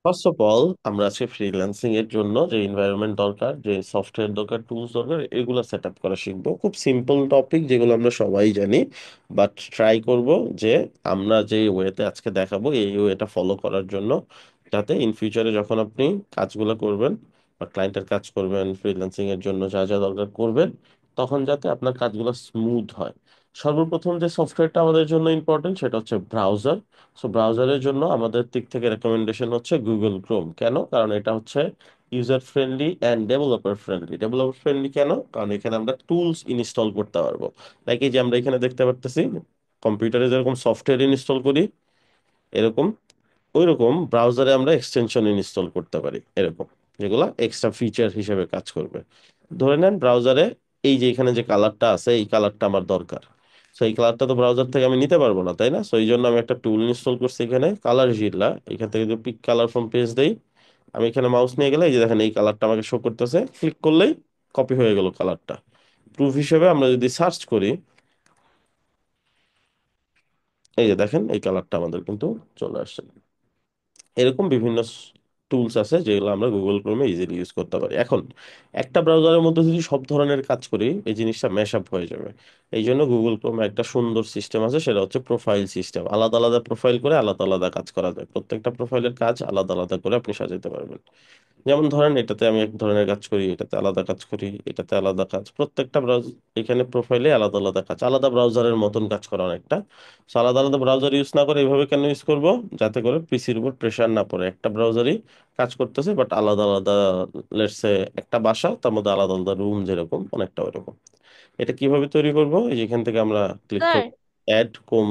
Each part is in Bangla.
ফার্স্ট অফ অল, আমরা আজকে ফ্রিল্যান্সিং এর জন্য যে এনভায়রনমেন্ট দরকার, যে সফটওয়্যার দরকার, টুলস দরকার, এগুলো সেট আপ করা শিখবো। খুব সিম্পল টপিক, যেগুলো আমরা সবাই জানি। বাট ট্রাই করব যে আমরা যে ওয়েতে আজকে দেখাবো এই ওয়েটা ফলো করার জন্য, যাতে ইন ফিউচারে যখন আপনি কাজগুলো করবেন বা ক্লায়েন্টের কাজ করবেন, ফ্রিল্যান্সিং এর জন্য যা যা দরকার করবেন, তখন যাতে আপনার কাজগুলো স্মুথ হয়। সর্বপ্রথম যে সফটওয়্যারটা আমাদের জন্য ইম্পর্টেন্ট সেটা হচ্ছে ব্রাউজার। সো ব্রাউজারের জন্য আমাদের দিক থেকে রেকমেন্ডেশন হচ্ছে গুগল ক্রোম। কেন? কারণ এটা হচ্ছে user friendly and developer friendly. Developer friendly কেন? কারণ এখানে আমরা টুলস ইনস্টল করতে পারবো। লাইক এই যে আমরা এখানে দেখতে পারতেছি, কম্পিউটারে যেরকম সফটওয়্যার ইনস্টল করি, এরকম ওইরকম ব্রাউজারে আমরা এক্সটেনশন ইনস্টল করতে পারি, এরকম, যেগুলো এক্সট্রা ফিচার হিসেবে কাজ করবে। ধরে নেন ব্রাউজারে এই যে এখানে যে কালারটা আছে, এই কালারটা আমার দরকার। সো এই কালারটা তো ব্রাউজার থেকে আমি নিতে পারবো না, তাই না? সো এই জন্য আমি একটা টুল ইনস্টল করছি এখানে, কালার জিল্লা। এখান থেকে যদি পিক কালার ফ্রম পেজ দেই, আমি এখানে মাউস নিয়ে গেলে এই যে দেখেন এই কালারটা আমাকে শো করতেছে, ক্লিক করলেই কপি হয়ে গেল কালারটা। প্রুফ হিসেবে আমরা যদি সার্চ করি, এই যে দেখেন এই কালারটা আমাদের কিন্তু চলে আসছে। এরকম বিভিন্ন টুলস আছে যেগুলো আমরা গুগল ক্রোমে ইজিলি ইউজ করতে পারি। এখন একটা ব্রাউজারের মধ্যে যদি সব ধরনের কাজ করি, এই জিনিসটা ম্যাশ আপ হয়ে যাবে। এই জন্য গুগল ক্রোমে একটা সুন্দর সিস্টেম আছে, সেটা হচ্ছে প্রোফাইল সিস্টেম। আলাদা আলাদা প্রোফাইল করে আলাদা আলাদা কাজ করা যায়, প্রত্যেকটা প্রোফাইলের কাজ আলাদা আলাদা করে আপনি সাজাতে পারবেন। যেমন ধরেন এটাতে আমি এক ধরনের কাজ করি, এটাতে আলাদা কাজ করি, এটাতে আলাদা কাজ, প্রত্যেকটা এখানে প্রোফাইলে আলাদা আলাদা কাজ, আলাদা ব্রাউজারের মতন কাজ করা অনেকটা। So, আলাদা আলাদা ব্রাউজার ইউজ না করে এইভাবে কেন ইউজ করব? যাতে করে পিসির উপর প্রেশার না পড়ে, একটা ব্রাউজারই কাজ করতেছে বাট আলাদা আলাদা। লেটসে একটা বাসা, তার মধ্যে আলাদা আলাদা রুম, যেরকম অনেকটা ওইরকম। এটা কিভাবে তৈরি করব? এই যে এখান থেকে আমরা ক্লিক স্যার, করব, অ্যাড কম।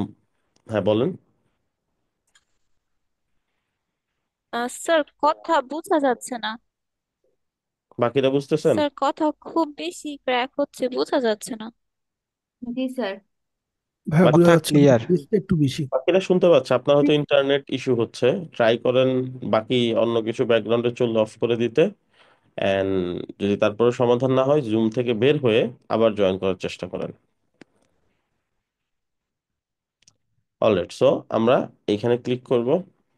হ্যাঁ বলেন। স্যার কথা বোঝা যাচ্ছে না। বাকিটা বুঝতেছেন? স্যার কথা খুব বেশি ক্র্যাক হচ্ছে, বোঝা যাচ্ছে না। জি স্যার। হ্যাঁ, বোঝা বাকি- কথা যাচ্ছে না, ক্লিয়ার। বেসটা একটু বেশি। বাকিরা শুনতে পাচ্ছে, আপনার হয়তো ইন্টারনেট ইস্যু হচ্ছে। ট্রাই করেন বাকি অন্য কিছু ব্যাকগ্রাউন্ডে চললে অফ করে দিতে। অ্যান্ড যদি তারপরে সমাধান না হয়, জুম থেকে বের হয়ে আবার জয়েন করার চেষ্টা করেন। অলরাইট, সো আমরা এইখানে ক্লিক করব।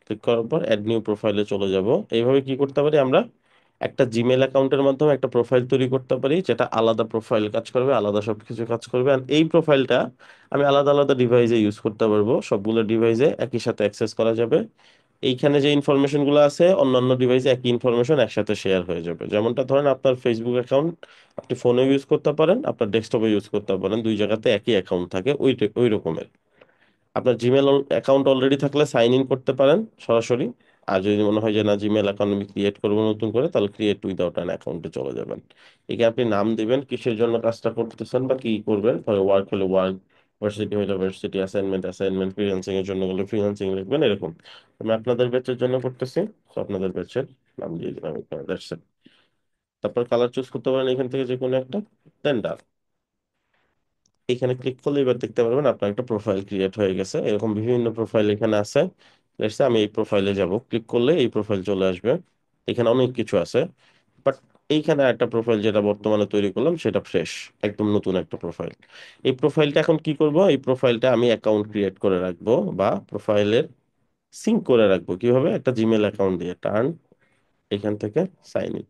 ক্লিক করার পর অ্যাড নিউ প্রোফাইলে চলে যাব। এইভাবে কি করতে পারি আমরা? একটা জিমেল অ্যাকাউন্টের মাধ্যমে একটা প্রোফাইল তৈরি করতে পারি, যেটা আলাদা প্রোফাইল কাজ করবে, আলাদা সবকিছু কাজ করবে। আর এই প্রোফাইলটা আমি আলাদা আলাদা ডিভাইসে ইউজ করতে পারবো, সবগুলো ডিভাইসে একই সাথে অ্যাক্সেস করা যাবে। এইখানে যে ইনফরমেশন গুলো আছে অন্যান্য ডিভাইসে একই ইনফরমেশন একসাথে শেয়ার হয়ে যাবে। যেমনটা ধরেন আপনার ফেসবুক অ্যাকাউন্ট আপনি ফোনে ইউজ করতে পারেন, আপনার ডেস্কটপে ইউজ করতে পারেন, দুই জায়গাতে একই অ্যাকাউন্ট থাকে, ওই রকমের। আপনার জিমেল অ্যাকাউন্ট অলরেডি থাকলে সাইন ইন করতে পারেন সরাসরি। আর যদি মনে হয় যে না, জিমেল অ্যাকাউন্ট আমি ক্রিয়েট করবো নতুন করে, তাহলে ক্রিয়েট উইদাউট অ্যান অ্যাকাউন্টে চলে যাবেন। এখানে আপনি নাম দিবেন, কিসের জন্য কাজটা করতেছেন বা কি করবেন। ধরো ওয়ার্ক হলে ওয়ার্ক, ভার্সিটি হলে ভার্সিটি, অ্যাসাইনমেন্ট অ্যাসাইনমেন্ট, ফ্রিল্যান্সিং এর জন্য হলে ফ্রিল্যান্সিং লিখবেন, এরকম। আমি আপনাদের ব্যাচের জন্য করতেছি, তো আপনাদের ব্যাচের নাম দিয়ে দিলাম এখানে, দ্যাটস ইট। তারপর কালার চুজ করতে পারেন এখান থেকে যে কোনো একটা, দেন ডান। এখানে ক্লিক করলে এবার দেখতে পারবেন আপনার একটা প্রোফাইল ক্রিয়েট হয়ে গেছে। এরকম বিভিন্ন প্রোফাইল এখানে আছে। লেটস সে আমি এই প্রোফাইলে যাব, ক্লিক করলে এই প্রোফাইল চলে আসবে। এখানে অনেক কিছু আছে, বাট এইখানে একটা প্রোফাইল যেটা বর্তমানে তৈরি করলাম সেটা ফ্রেশ, একদম নতুন একটা প্রোফাইল। এই প্রোফাইলটা এখন কি করব? এই প্রোফাইলটা আমি অ্যাকাউন্ট ক্রিয়েট করে রাখবো, বা প্রোফাইলের সিঙ্ক করে রাখবো। কিভাবে? একটা জিমেল অ্যাকাউন্ট দিয়ে টার্ন, এখান থেকে সাইন ইন।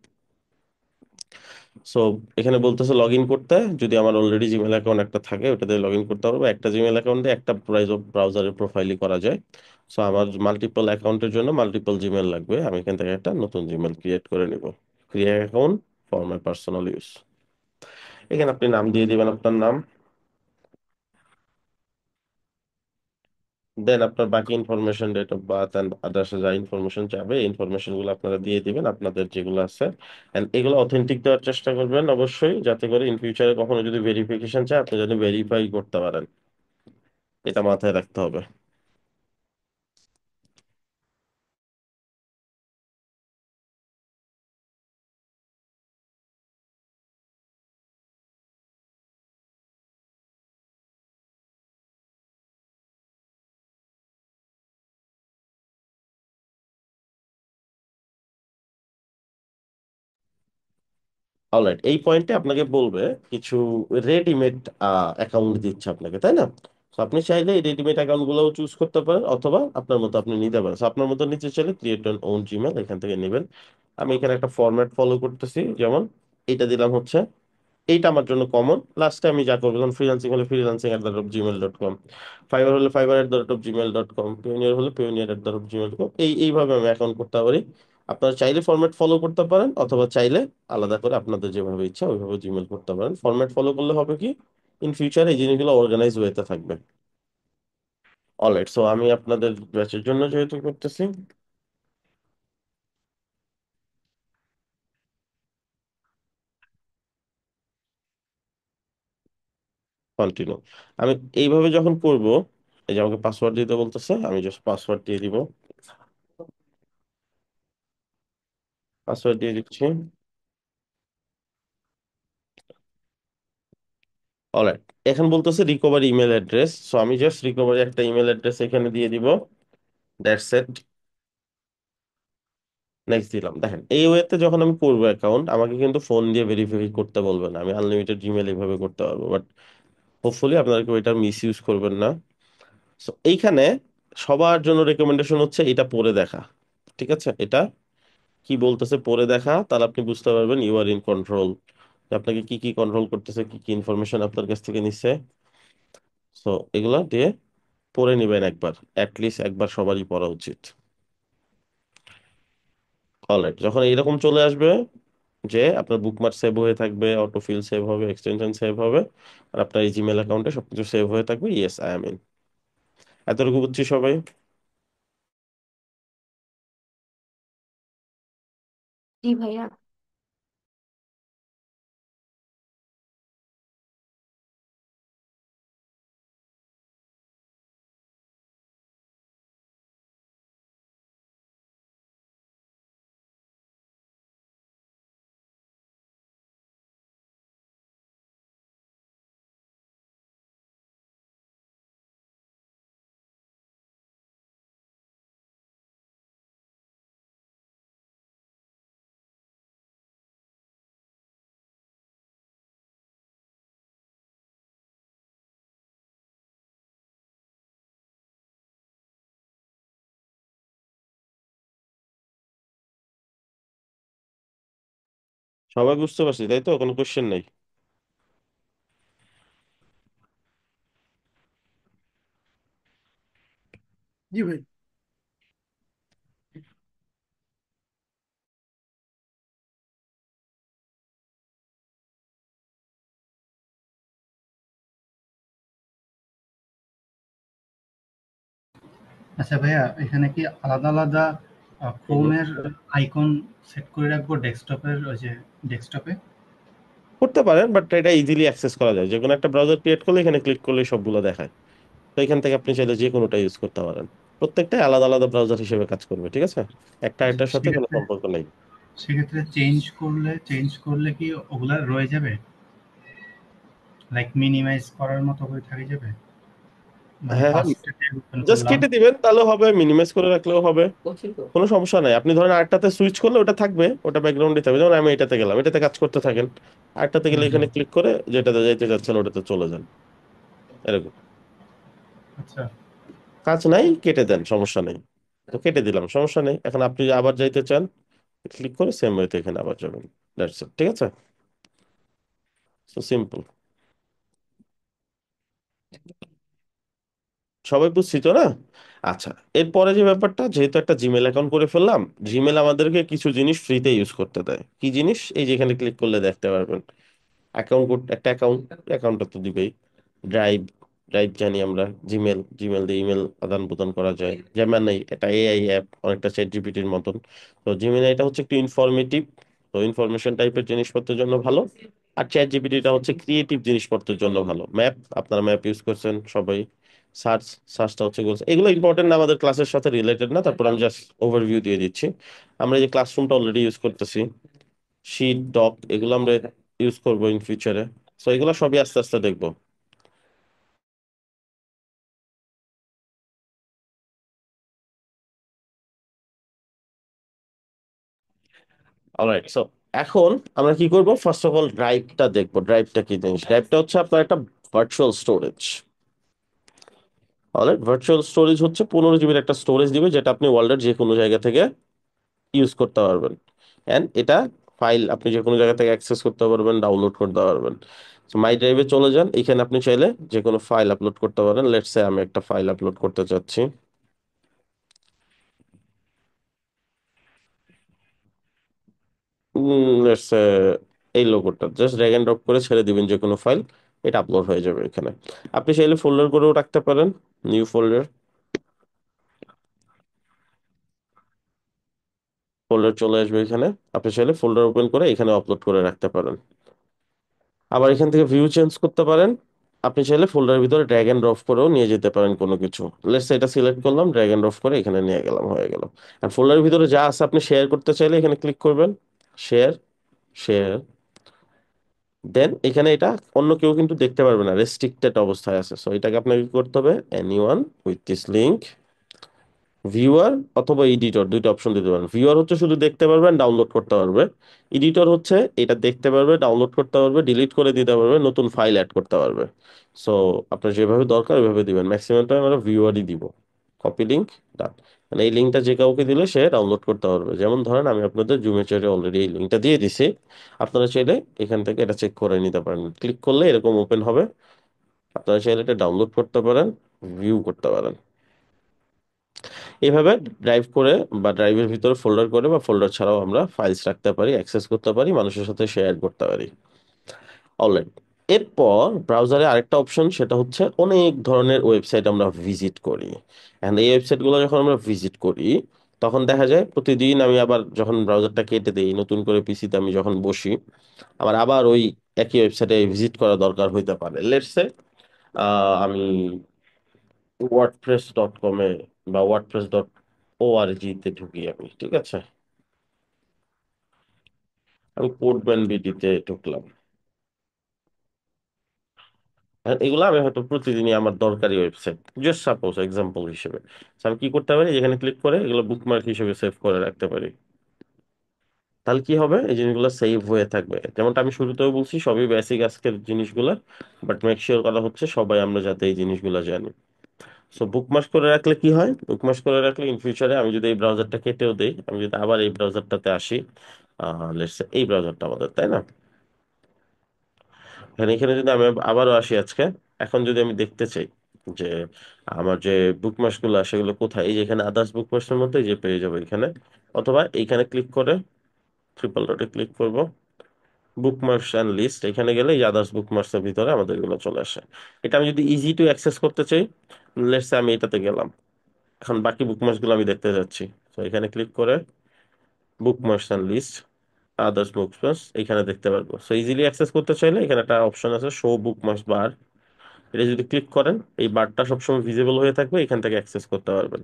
সো এখানে বলতেছে লগ ইন করতে। যদি আমার অলরেডি জিমেল অ্যাকাউন্ট একটা থাকে, ওটাতে লগ ইন করতে পারবো। একটা জিমেল অ্যাকাউন্টে একটা ব্রাউজারের প্রোফাইলই করা যায়। সো আমার মাল্টিপল অ্যাকাউন্টের জন্য মাল্টিপল জিমেল লাগবে, আমি এখান থেকে একটা নতুন জিমেল ক্রিয়েট করে নিব। Create account for my personal use. এখানে আপনি নাম দিয়ে দিবেন, আপনার নাম। দেন আপনার বাকি information, date of birth and others যা ইনফরমেশন চাবে, এই ইনফরমেশন গুলো আপনারা দিয়ে দিবেন, আপনাদের যেগুলো আছে। এন্ড এগুলো অথেন্টিক দেওয়ার চেষ্টা করবেন অবশ্যই, যাতে করে ইন ফিউচারে কখনো যদি ভেরিফিকেশন চায় আপনি যেন ভেরিফাই করতে পারেন। এটা মাথায় রাখতে হবে। অলরাইট, এই পয়েন্টে আপনাকে বলবে কিছু রেডিমেড অ্যাকাউন্ট দিচ্ছে আপনাকে, তাই না? তো আপনি চাইলে এই রেডিমেড অ্যাকাউন্ট গুলো চুজ করতে পারেন, অথবা আপনার মতো আপনি নিতে পারেন। So, আপনার মতো নিতে চাইলে ক্রিয়েট অ্যান ওন জিমেল এখান থেকে নেবেন। আমি এখানে একটা ফরম্যাট ফলো করতেছি, যেমন এটা দিলাম হচ্ছে, এইটা আমার জন্য কমন। লাস্টে আমি যা করবো, যেমন ফ্রিল্যান্সিং হলে freelancing@gmail.com, ফাইবার হলে fiverr@gmail.com, পিওনিয়ার হলে pioneer@gmail.com, এইভাবে আমি অ্যাকাউন্ট করতে পারি। আপনারা চাইলে ফরম্যাট ফলো করতে পারেন, অথবা চাইলে আলাদা করে আপনাদের যেভাবে ইচ্ছা ওইভাবে জিমেল করতে পারেন। ফরম্যাট ফলো করলে হবে কি, ইন ফিউচার এই জিনিসগুলো অর্গানাইজ ওয়েতে থাকবে। অলরাইট, সো আমি আপনাদের ব্যাচের জন্য যেহেতু করতেছি, কন্টিনিউ। আমি এইভাবে যখন করব, এই যে আমাকে পাসওয়ার্ড দিতে বলতেছে, আমি জাস্ট পাসওয়ার্ড দিয়ে দিব। পাসওয়ার্ড দিয়ে দিচ্ছি। অলরাইট, এখন বলতেছে রিকভারি ইমেল অ্যাড্রেস, সো আমি জাস্ট রিকভারি একটা ইমেল অ্যাড্রেস এখানে দিয়ে দিব। That's it. নেক্সট দিলাম। দেখেন, এই ওয়েতে যখন আমি করবো অ্যাকাউন্ট, আমাকে কিন্তু ফোন দিয়ে ভেরিফাই করতে বলবে না, আমি আনলিমিটেড জিমেল এইভাবে করতে পারবো। বাট হোপফুলি আপনারা কেউ এটা মিস ইউজ করবেন না। সো এইখানে সবার জন্য রেকমেন্ডেশন হচ্ছে এটা পড়ে দেখা। ঠিক আছে, এটা কি বলতেছে পড়ে দেখা, তাহলে আপনি বুঝতে পারবেন ইউ আর ইন কন্ট্রোল, আপনাকে কি কি কন্ট্রোল করতেছে, কি কি ইনফরমেশন আপনার কাছ থেকে নিচ্ছে। সো এগুলা দিয়ে পড়ে নিবেন একবার, অ্যাটলিস্ট একবার সবারই পড়া উচিত। অলরাইট, যখন এইরকম চলে আসবে যে আপনার বুকমার্ক সেভ হয়ে থাকবে, অটোফিল সেভ হবে, এক্সটেনশন সেভ হবে, আর আপনার এই জিমেল অ্যাকাউন্টে সবকিছু সেভ হয়ে থাকবে, ইয়েস আই এম ইন। এতটুকু বুঝছি সবাই? জি ভাইয়া। সবাই বুঝতে পারছি তাই তো, কোনো কোশ্চেন নেই? জি ভাই। আচ্ছা ভাইয়া, এখানে কি আলাদা আলাদা হুম, ফোনের আইকন সেট করে রাখবো ডেস্কটপের, ওই যে ডেস্কটপে? করতে পারেন, বাট এটা ইজিলি অ্যাক্সেস করা যায়। যে কোনো একটা ব্রাউজার ক্রিয়েট করলে এখানে ক্লিক করলে সবগুলো দেখায়। তো এখান থেকে আপনি চাইলে যে কোনোটা ইউজ করতে পারেন। প্রত্যেকটাই আলাদা আলাদা ব্রাউজার হিসেবে কাজ করবে, ঠিক আছে? একটা আচ্ছা, এটার সাথে কোনো সেক্ষেত্রে সম্পর্ক নেই। সেক্ষেত্রে চেঞ্জ করলে কি ওগুলা রয়ে যাবে, লাইক মিনিমাইজ করার মতো করে থাকে যাবে? মানে হ্যাঁ, হ্যাঁ, ফার্স্ট ট্যাব ওপেন জাস্ট করলাম। কেটে দিবেন তাহলে হবে, মিনিমাইজ করে রাখলেও হবে, কোনো সমস্যা নাই। আপনি ধরেন আরেকটাতে সুইচ করলে ওটা থাকবে, ওটা ব্যাকগ্রাউন্ডে থাকবে। যেমন আমি এটাতে গেলাম, এটাতে কাজ করতে থাকেন, আরেকটাতে হুম গেলে হুম। এখানে ক্লিক করে যেটাতে যাইতে যাচ্ছেন ওটাতে চলে যান, এরকম। আচ্ছা। কাজ নাই, কেটে দেন, সমস্যা নেই। তো কেটে দিলাম, সমস্যা নেই। এখন আপনি যদি আবার যাইতে চান, ক্লিক করে সেম ওয়েতে এখানে আবার যাবেন। দ্যাটস ইট, ঠিক আছে? So simple. সবাই বুঝছি তো না? আচ্ছা, এরপরে যে ব্যাপারটা, যেহেতু একটা জিমেল অ্যাকাউন্ট করে ফেললাম, জিমেল আমাদেরকে কিছু জিনিস ফ্রিতে ইউজ করতে দেয়। কি জিনিস? এই যে এখানে ক্লিক করলে দেখতে পারবেন। অ্যাকাউন্ট, একটা অ্যাকাউন্টটা তো দিবেই। ড্রাইভ, ড্রাইভ জানি আমরা। জিমেল দিয়ে ইমেল আদান প্রদান করা যায়। যেমন এটা এআই অ্যাপ, অনেকটা চ্যাট জিপিটির মতন। তো জিমেল এটা হচ্ছে একটু ইনফরমেটিভ, তো ইনফরমেশন টাইপের জিনিসপত্রের জন্য ভালো। আর চ্যাট জিপিটিটা হচ্ছে ক্রিয়েটিভ জিনিসপত্রের জন্য ভালো। ম্যাপ, আপনারা ম্যাপ ইউজ করছেন সবাই। সার্চ, সার্চটা হচ্ছে goals। এগুলো ইম্পর্টেন্ট না, আমাদের ক্লাসের সাথে রিলেটেড না, তারপর আমি জাস্ট ওভারভিউ দিয়ে দিচ্ছি। আমরা এই যে ক্লাসরুমটা অলরেডি ইউজ করতেছি, শীট, ডক, এগুলো আমরা ইউজ করবো ইন ফিউচারে। তো এগুলো সবই আস্তে আস্তে দেখবো। অলরাইট, সো এখন আমরা কি করব, ফার্স্ট অফ অল ড্রাইভটা দেখবো। ড্রাইভটা কি জিনিস? ড্রাইভটা হচ্ছে আপনার একটা virtual storage. Alright, virtual storage হচ্ছে 15 জিবির একটা স্টোরেজ দিবে, যেটা আপনি ওয়ার্ল্ডের যে কোনো জায়গা থেকে ইউজ করতে পারবেন। অ্যান্ড এটা ফাইল আপনি যে কোনো জায়গা থেকে অ্যাক্সেস করতে পারবেন, ডাউনলোড করতে পারবেন। মাই ড্রাইভে চলে যান, এখানে আপনি চাইলে যে কোনো ফাইল আপলোড করতে পারেন। লেটস সে আমি একটা ফাইল আপলোড করতে চাচ্ছি। লেটস সে এই লোগোটা জাস্ট ড্র্যাগ এন্ড ড্রপ করে ছেড়ে দিবেন যে কোনো ফাইল, এটা আপলোড হয়ে যাবে এখানে। আপনি চাইলে ফোল্ডার করেও রাখতে পারেন, নিউ ফোল্ডার, ফোল্ডার চলে আসবে এখানে। আপনি চাইলে ফোল্ডার ওপেন করে এখানে আপলোড করে রাখতে পারেন। আবার এখান থেকে ভিউ চেঞ্জ করতে পারেন। আপনি চাইলে ফোল্ডারের ভিতরে ড্র্যাগ এন্ড ড্রপ করেও নিয়ে যেতে পারেন কোনো কিছু। লেটস এটা সিলেক্ট করলাম, ড্র্যাগ এন্ড ড্রপ করে এখানে নিয়ে গেলাম, হয়ে গেল। আর ফোল্ডারের ভিতরে যা আছে আপনি শেয়ার করতে চাইলে এখানে ক্লিক করবেন, শেয়ার, শেয়ার। দেন এখানে এটা অন্য কেউ কিন্তু দেখতে পারবে না, রেস্ট্রিক্টেড অবস্থায় আছে। সো এটাকে আপনাকে কি করতে হবে, anyone with this link, viewer অথবা এডিটর, দুইটা অপশন দিতে পারেন। ভিউয়ার হচ্ছে শুধু দেখতে পারবেন, ডাউনলোড করতে পারবে। এডিটর হচ্ছে এটা দেখতে পারবে, ডাউনলোড করতে পারবে, ডিলিট করে দিতে পারবে, নতুন ফাইল অ্যাড করতে পারবে। সো আপনার যেভাবে দরকার ওইভাবে দিবেন। ম্যাক্সিমাম টাইম আমরা ভিউয়ারই দিব। কপি লিঙ্ক, ডান। মানে এই লিঙ্কটা যে কাউকে দিলে সে ডাউনলোড করতে পারবে। যেমন ধরেন আমি আপনাদের জুমে চ্যাটে অলরেডি এই লিঙ্কটা দিয়ে দিছি, আপনারা চাইলে এখান থেকে এটা চেক করে নিতে পারেন। ক্লিক করলে এরকম ওপেন হবে, আপনারা চাইলে এটা ডাউনলোড করতে পারেন, ভিউ করতে পারেন। এইভাবে ড্রাইভ করে বা ড্রাইভের ভিতরে ফোল্ডার করে বা ফোল্ডার ছাড়াও আমরা ফাইলস রাখতে পারি, অ্যাক্সেস করতে পারি, মানুষের সাথে শেয়ার করতে পারি। অলরাইট, এরপর ব্রাউজারে আরেকটা অপশন, সেটা হচ্ছে অনেক ধরনের ওয়েবসাইট আমরা ভিজিট করি। এন্ড এই ওয়েবসাইটগুলো যখন আমরা ভিজিট করি, তখন দেখা যায় প্রতিদিন আমি আবার যখন ব্রাউজারটা কেটে দিই, নতুন করে পিসিতে আমি যখন বসি, আমার আবার ওই একই ওয়েবসাইটে ভিজিট করা দরকার হইতে পারে। লেটস সে আমি ওয়ার্ডপ্রেস.কমে বা ওয়ার্ডপ্রেস.org তে ঢুকি আমি, ঠিক আছে। আমি কোডম্যান বিডিতে ঢুকলাম। আর এগুলো আমি হয়তো প্রতিদিনই আমার দরকারি ওয়েবসাইট, জাস্ট সাপোজ এক্সাম্পল হিসেবে। So আমি কি করতে পারি, এখানে ক্লিক করে এগুলো বুকমার্ক হিসেবে সেভ করে রাখতে পারি। তাহলে কি হবে, এই জিনিসগুলো সেভ হয়ে থাকবে। যেমনটা আমি শুরুতেও বলছি, সবই বেসিক আজকের জিনিসগুলো, বাট মেক শিওর করা হচ্ছে সবাই আমরা যাতে এই জিনিসগুলো জানি। সো বুকমার্ক করে রাখলে কি হয়, বুকমার্ক করে রাখলে ইন ফিউচারে আমি যদি এই ব্রাউজারটা কেটেও দেই, আমি যদি আবার এই ব্রাউজারটাতে আসি, লেটস সে এই ব্রাউজারটা আমাদের, তাই না। এখানে এখানে যদি আমি আবারও আসি আজকে, এখন যদি আমি দেখতে চাই যে আমার যে বুকমার্কস গুলো সেগুলো কোথায়, এই যে এখানে আদার্স বুকমার্কস এর মধ্যে এই যে পেয়ে যাবো এখানে, অথবা এইখানে ক্লিক করে ট্রিপল ডটে ক্লিক করব, বুকমার্কস অ্যান্ড লিস্ট, এখানে গেলে এই আদার্স বুকমার্কস এর ভিতরে আমাদের এগুলো চলে আসে। এটা আমি যদি ইজি টু অ্যাক্সেস করতে চাই, লেটস সে আমি এটাতে গেলাম, এখন বাকি বুকমার্কস গুলো আমি দেখতে যাচ্ছি। তো এখানে ক্লিক করে bookmarks and list, others bookmarks এখানে দেখতে পারবো। সো ইজিলি অ্যাক্সেস করতে চাইলে এখানে একটা অপশন আছে, শো বুকমার্কস বার, এটা যদি ক্লিক করেন এই বারটা সবসময় ভিজিবল হয়ে থাকবে, এখান থেকে অ্যাক্সেস করতে পারবেন।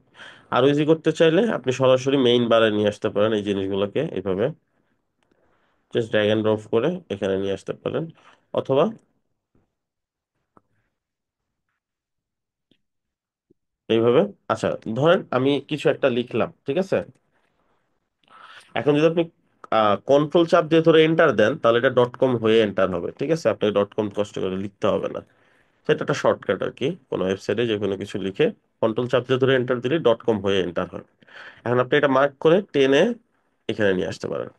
আরো ইজি করতে চাইলে আপনি সরাসরি মেইন বারে নিয়ে আসতে পারেন এই জিনিসগুলোকে, এইভাবে জাস্ট ড্র্যাগ এন্ড ড্রপ করে এখানে নিয়ে আসতে পারেন। অথবা এইভাবে, আচ্ছা ধরেন আমি কিছু একটা লিখলাম, ঠিক আছে। এখন যদি আপনি কন্ট্রোল চাপ দিয়ে ধরে এন্টার দেন, তাহলে এটা ডট কম হয়ে এন্টার হবে, ঠিক আছে। আপনাকে ডট কম কষ্ট করে লিখতে হবে না। সেটা একটা শর্টকাট আর কি, কোনো ওয়েবসাইটে যে কোনো কিছু লিখে কন্ট্রোল চাপ দিয়ে ধরে এন্টার দিলে ডট কম হয়ে এন্টার হয়। এখন আপনি এটা মার্ক করে টেনে এখানে নিয়ে আসতে পারেন।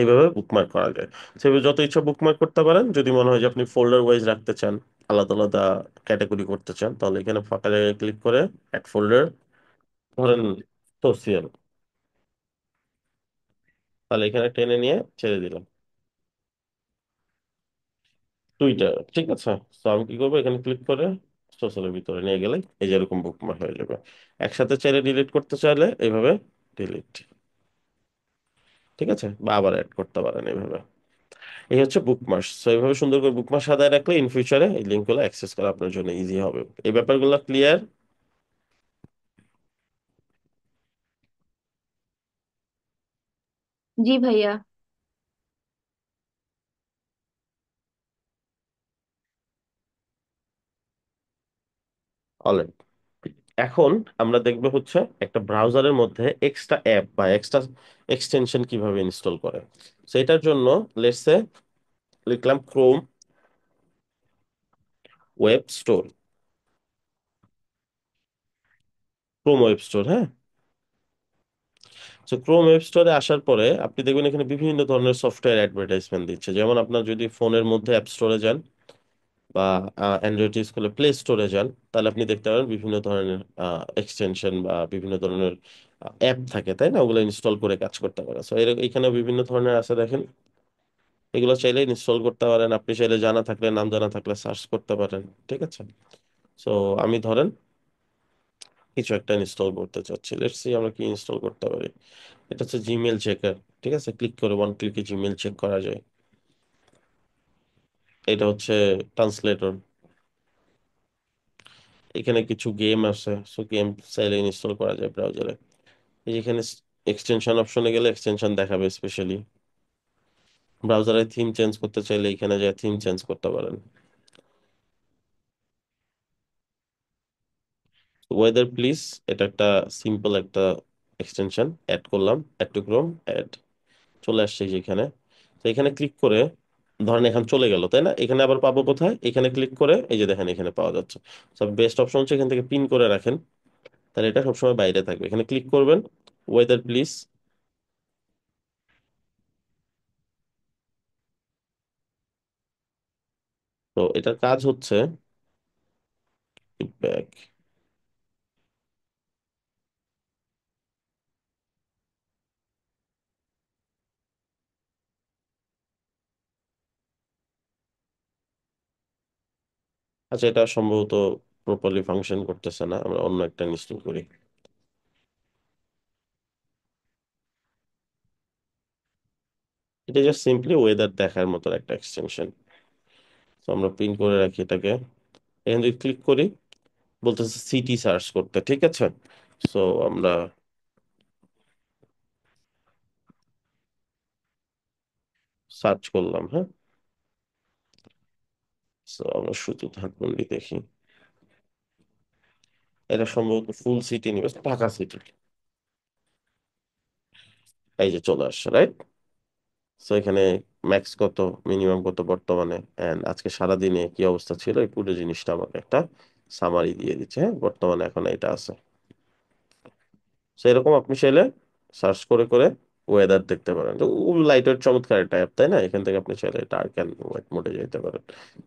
এইভাবে বুকমার্ক করা যায়। সেভাবে যত ইচ্ছা বুকমার্ক করতে পারেন। যদি মনে হয় যে আপনি ফোল্ডার ওয়াইজ রাখতে চান, আলাদা আলাদা ক্যাটাগরি করতে চান, তাহলে এখানে ফাঁকা জায়গায় ক্লিক করে অ্যাড ফোল্ডার, ধরেন সোশিয়াল, তাহলে এখানে টেনে নিয়ে ছেড়ে দিলাম টুইটার, ঠিক আছে। তো আমি কি করবো, এখানে ক্লিক করে সোশ্যালের ভিতরে নিয়ে গেলে এই যে এরকম বুকমার্ক হয়ে যাবে। একসাথে চাইলে ডিলিট করতে চাইলে এইভাবে ডিলিট, ঠিক আছে, বা আবার অ্যাড করতে পারেন এইভাবে। এই হচ্ছে বুকমার্কস। তো এইভাবে সুন্দর করে বুকমার্ক সাজায় রাখলে ইন ফিউচারে এই লিঙ্কগুলো অ্যাক্সেস করা আপনার জন্য ইজি হবে। এই ব্যাপারগুলো ক্লিয়ার? জি ভাইয়া। অলরাইট, এখন আমরা দেখবো হচ্ছে একটা ব্রাউজারের মধ্যে এক্সট্রা অ্যাপ বা এক্সট্রা এক্সটেনশন কিভাবে ইনস্টল করে। সেটার জন্য লেটস সে লিখলাম Chrome web store, Chrome web store, হ্যাঁ। তো ক্রোম ওয়েব স্টোরে আসার পরে আপনি দেখবেন এখানে বিভিন্ন ধরনের সফটওয়্যার অ্যাডভার্টাইজমেন্ট দিচ্ছে। যেমন আপনার যদি ফোনের মধ্যে অ্যাপ স্টোরে যান বা অ্যান্ড্রয়েড স্কুলে প্লে স্টোরে যান, তাহলে আপনি দেখতে পারেন বিভিন্ন ধরনের এক্সটেনশন বা বিভিন্ন ধরনের অ্যাপ থাকে, তাই না? ওগুলো ইনস্টল করে কাজ করতে পারে। সো এখানে বিভিন্ন ধরনের আছে দেখেন, এগুলো চাইলে ইনস্টল করতে পারেন। আপনি চাইলে জানা থাকলে, নাম জানা থাকলে সার্চ করতে পারেন, ঠিক আছে? সো আমি ধরেন কিছু একটা ইনস্টল করতে চাচ্ছি, লেটস সি আমরা কি ইনস্টল করতে পারি। এটা হচ্ছে জিমেল চেকার, ঠিক আছে? ক্লিক করে ওয়ান ক্লিকে জিমেল চেক করা যায়। এটা হচ্ছে ট্রান্সলেটর। এখানে কিছু গেম আছে, সো গেম চাইলে ইনস্টল করা যায় ব্রাউজারে। এই যে এখানে এক্সটেনশন অপশনে গেলে এক্সটেনশন দেখাবে স্পেশালি। ব্রাউজারে থিম চেঞ্জ করতে চাইলে এখানে যায় থিম চেঞ্জ করতে পারেন। ওয়েদার প্লিজ, এটা একটা সিম্পল একটা এক্সটেনশন অ্যাড করলাম, অ্যাড টু ক্রোম অ্যাড, চলে আসছে যেখানে। তো এখানে ক্লিক করে ধরেন এখানে চলে গেল, তাই না? এখানে আবার পাবো কোথায়? এখানে ক্লিক করে এই যে দেখেন এখানে পাওয়া যাচ্ছে। সব বেস্ট অপশন হচ্ছে এখান থেকে পিন করে রাখেন, তাহলে এটা সবসময় বাইরে থাকবে। এখানে ক্লিক করবেন, ওয়েদার প্লিজ। তো এটার কাজ হচ্ছে ব্যাক। আচ্ছা, এটা সম্ভবত প্রপারলি ফাংশন করতেছে না, আমরা অন্য একটা ইনস্টল করি। এটা জাস্ট সিম্পলি ওয়েদার দেখার মতো একটা এক্সটেনশন। তো আমরা পিন করে রাখি এটাকে। এখানে যদি ক্লিক করি, বলতেছে সিটি সার্চ করতে, ঠিক আছে? সো আমরা সার্চ করলাম, হ্যাঁ। সো আমরা শুধু ধানমন্ডি দেখি। এটা সম্ভবত ফুল সিটি নিবে, ঢাকা সিটি। এই যে চলে আসছে, রাইট? সো এখানে ম্যাক্স কত, মিনিমাম কত বর্তমানে, এন্ড আজকে সারা দিনে কি অবস্থা ছিল, এই পুরো জিনিসটা আমাকে একটা সামারি দিয়ে দিচ্ছে। হ্যাঁ, বর্তমানে এখন এটা আছে। সো এরকম আপনি চাইলে সার্চ করে করে ওয়েদার দেখতে পারেন। তো লাইট ওয়েট চমৎকার একটা অ্যাপ, তাই না? এখান থেকে আপনি চাইলে ডার্ক অ্যান্ড হোয়াইট মোডে যেতে পারেন।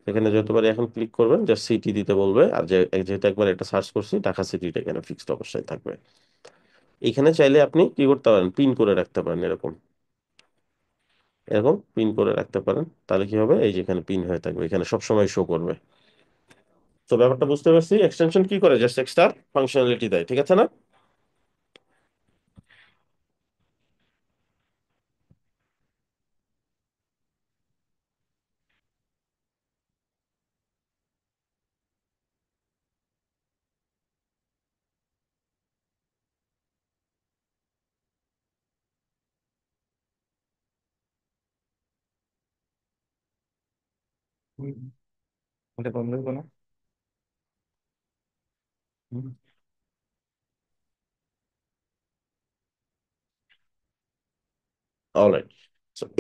এখানে যতবার এখন ক্লিক করবেন জাস্ট সিটি দিতে বলবে, আর যেহেতু একবার এটা সার্চ করছি, ঢাকা সিটিটা এখানে ফিক্সড অবস্থায় থাকবে। এখানে চাইলে আপনি কি করতে পারেন, পিন করে রাখতে পারেন। এরকম এরকম পিন করে রাখতে পারেন, তাহলে কি হবে, এই যে এখানে পিন হয়ে থাকবে, এখানে সবসময় শো করবে। তো ব্যাপারটা বুঝতে পারছি, এক্সটেনশন কি করে, জাস্ট এক্সট্রা ফাংশনালিটি দেয়, ঠিক আছে না? হুম, এটা বন্ধ কোনো। অলরাইট।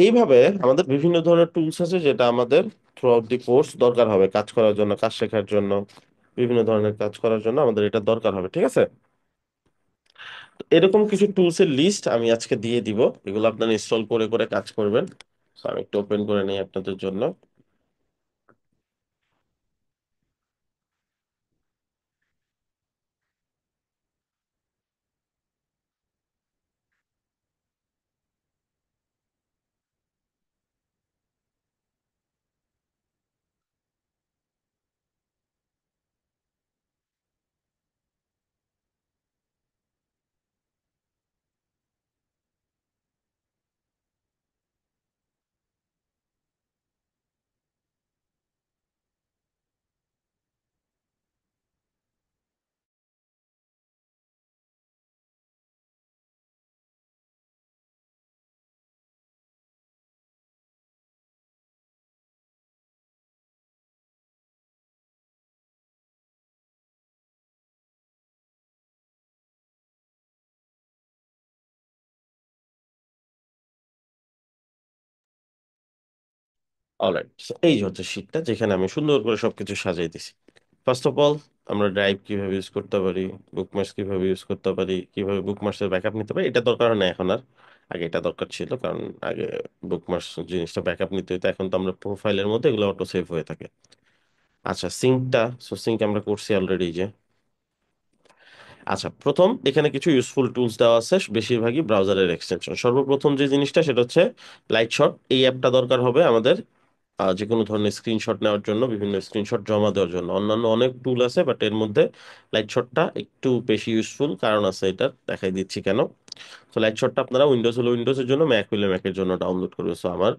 এইভাবে আমাদের বিভিন্ন ধরনের টুলস আছে, যেটা আমাদের থ্রু আউট দি কোর্স দরকার হবে কাজ করার জন্য, কাজ শেখার জন্য, বিভিন্ন ধরনের কাজ করার জন্য আমাদের এটা দরকার হবে, ঠিক আছে? তো এরকম কিছু টুলস এর লিস্ট আমি আজকে দিয়ে দিব, এগুলো আপনারা ইনস্টল করে করে কাজ করবেন। তো আমি একটু ওপেন করে নিই আপনাদের জন্য। অলরাইট, এই যে হচ্ছে শীটটা, যেখানে আমি সুন্দর করে সবকিছু সাজিয়ে দিছি। ফার্স্ট অফ অল আমরা ড্রাইভ কিভাবে ইউজ করতে পারি, বুকমার্কস কিভাবে ইউজ করতে পারি, কিভাবে বুকমার্কসের ব্যাকআপ নিতে পারি, এটা দরকার হয় না এখন আর। আগে এটা দরকার ছিল, কারণ আগে বুকমার্কস জিনিসটা ব্যাকআপ নিতে হতো, এখন তো আমরা প্রোফাইলের মধ্যে এগুলো অটো সেভ হয়ে থাকে। আচ্ছা, সিঙ্ক আমরা করছি অলরেডি যে। আচ্ছা, প্রথম এখানে কিছু ইউজফুল টুলস দেওয়া আছে, বেশিরভাগই ব্রাউজারের এক্সটেনশন। সর্বপ্রথম যে জিনিসটা সেটা হচ্ছে লাইটশট। এই অ্যাপটা দরকার হবে আমাদের যে কোনো ধরনের স্ক্রিনশট নেওয়ার জন্য, বিভিন্ন স্ক্রিনশট জমা দেওয়ার জন্য। অন্যান্য অনেক টুল আছে, বাট এর মধ্যে লাইটশটটা একটু বেশি ইউজফুল, কারণ আছে, এটা দেখাই দিচ্ছি কেন। তো লাইটশটটা আপনারা উইন্ডোজ হলে উইন্ডোজের জন্য, ম্যাক হলে ম্যাকের জন্য ডাউনলোড করবে। সো আমার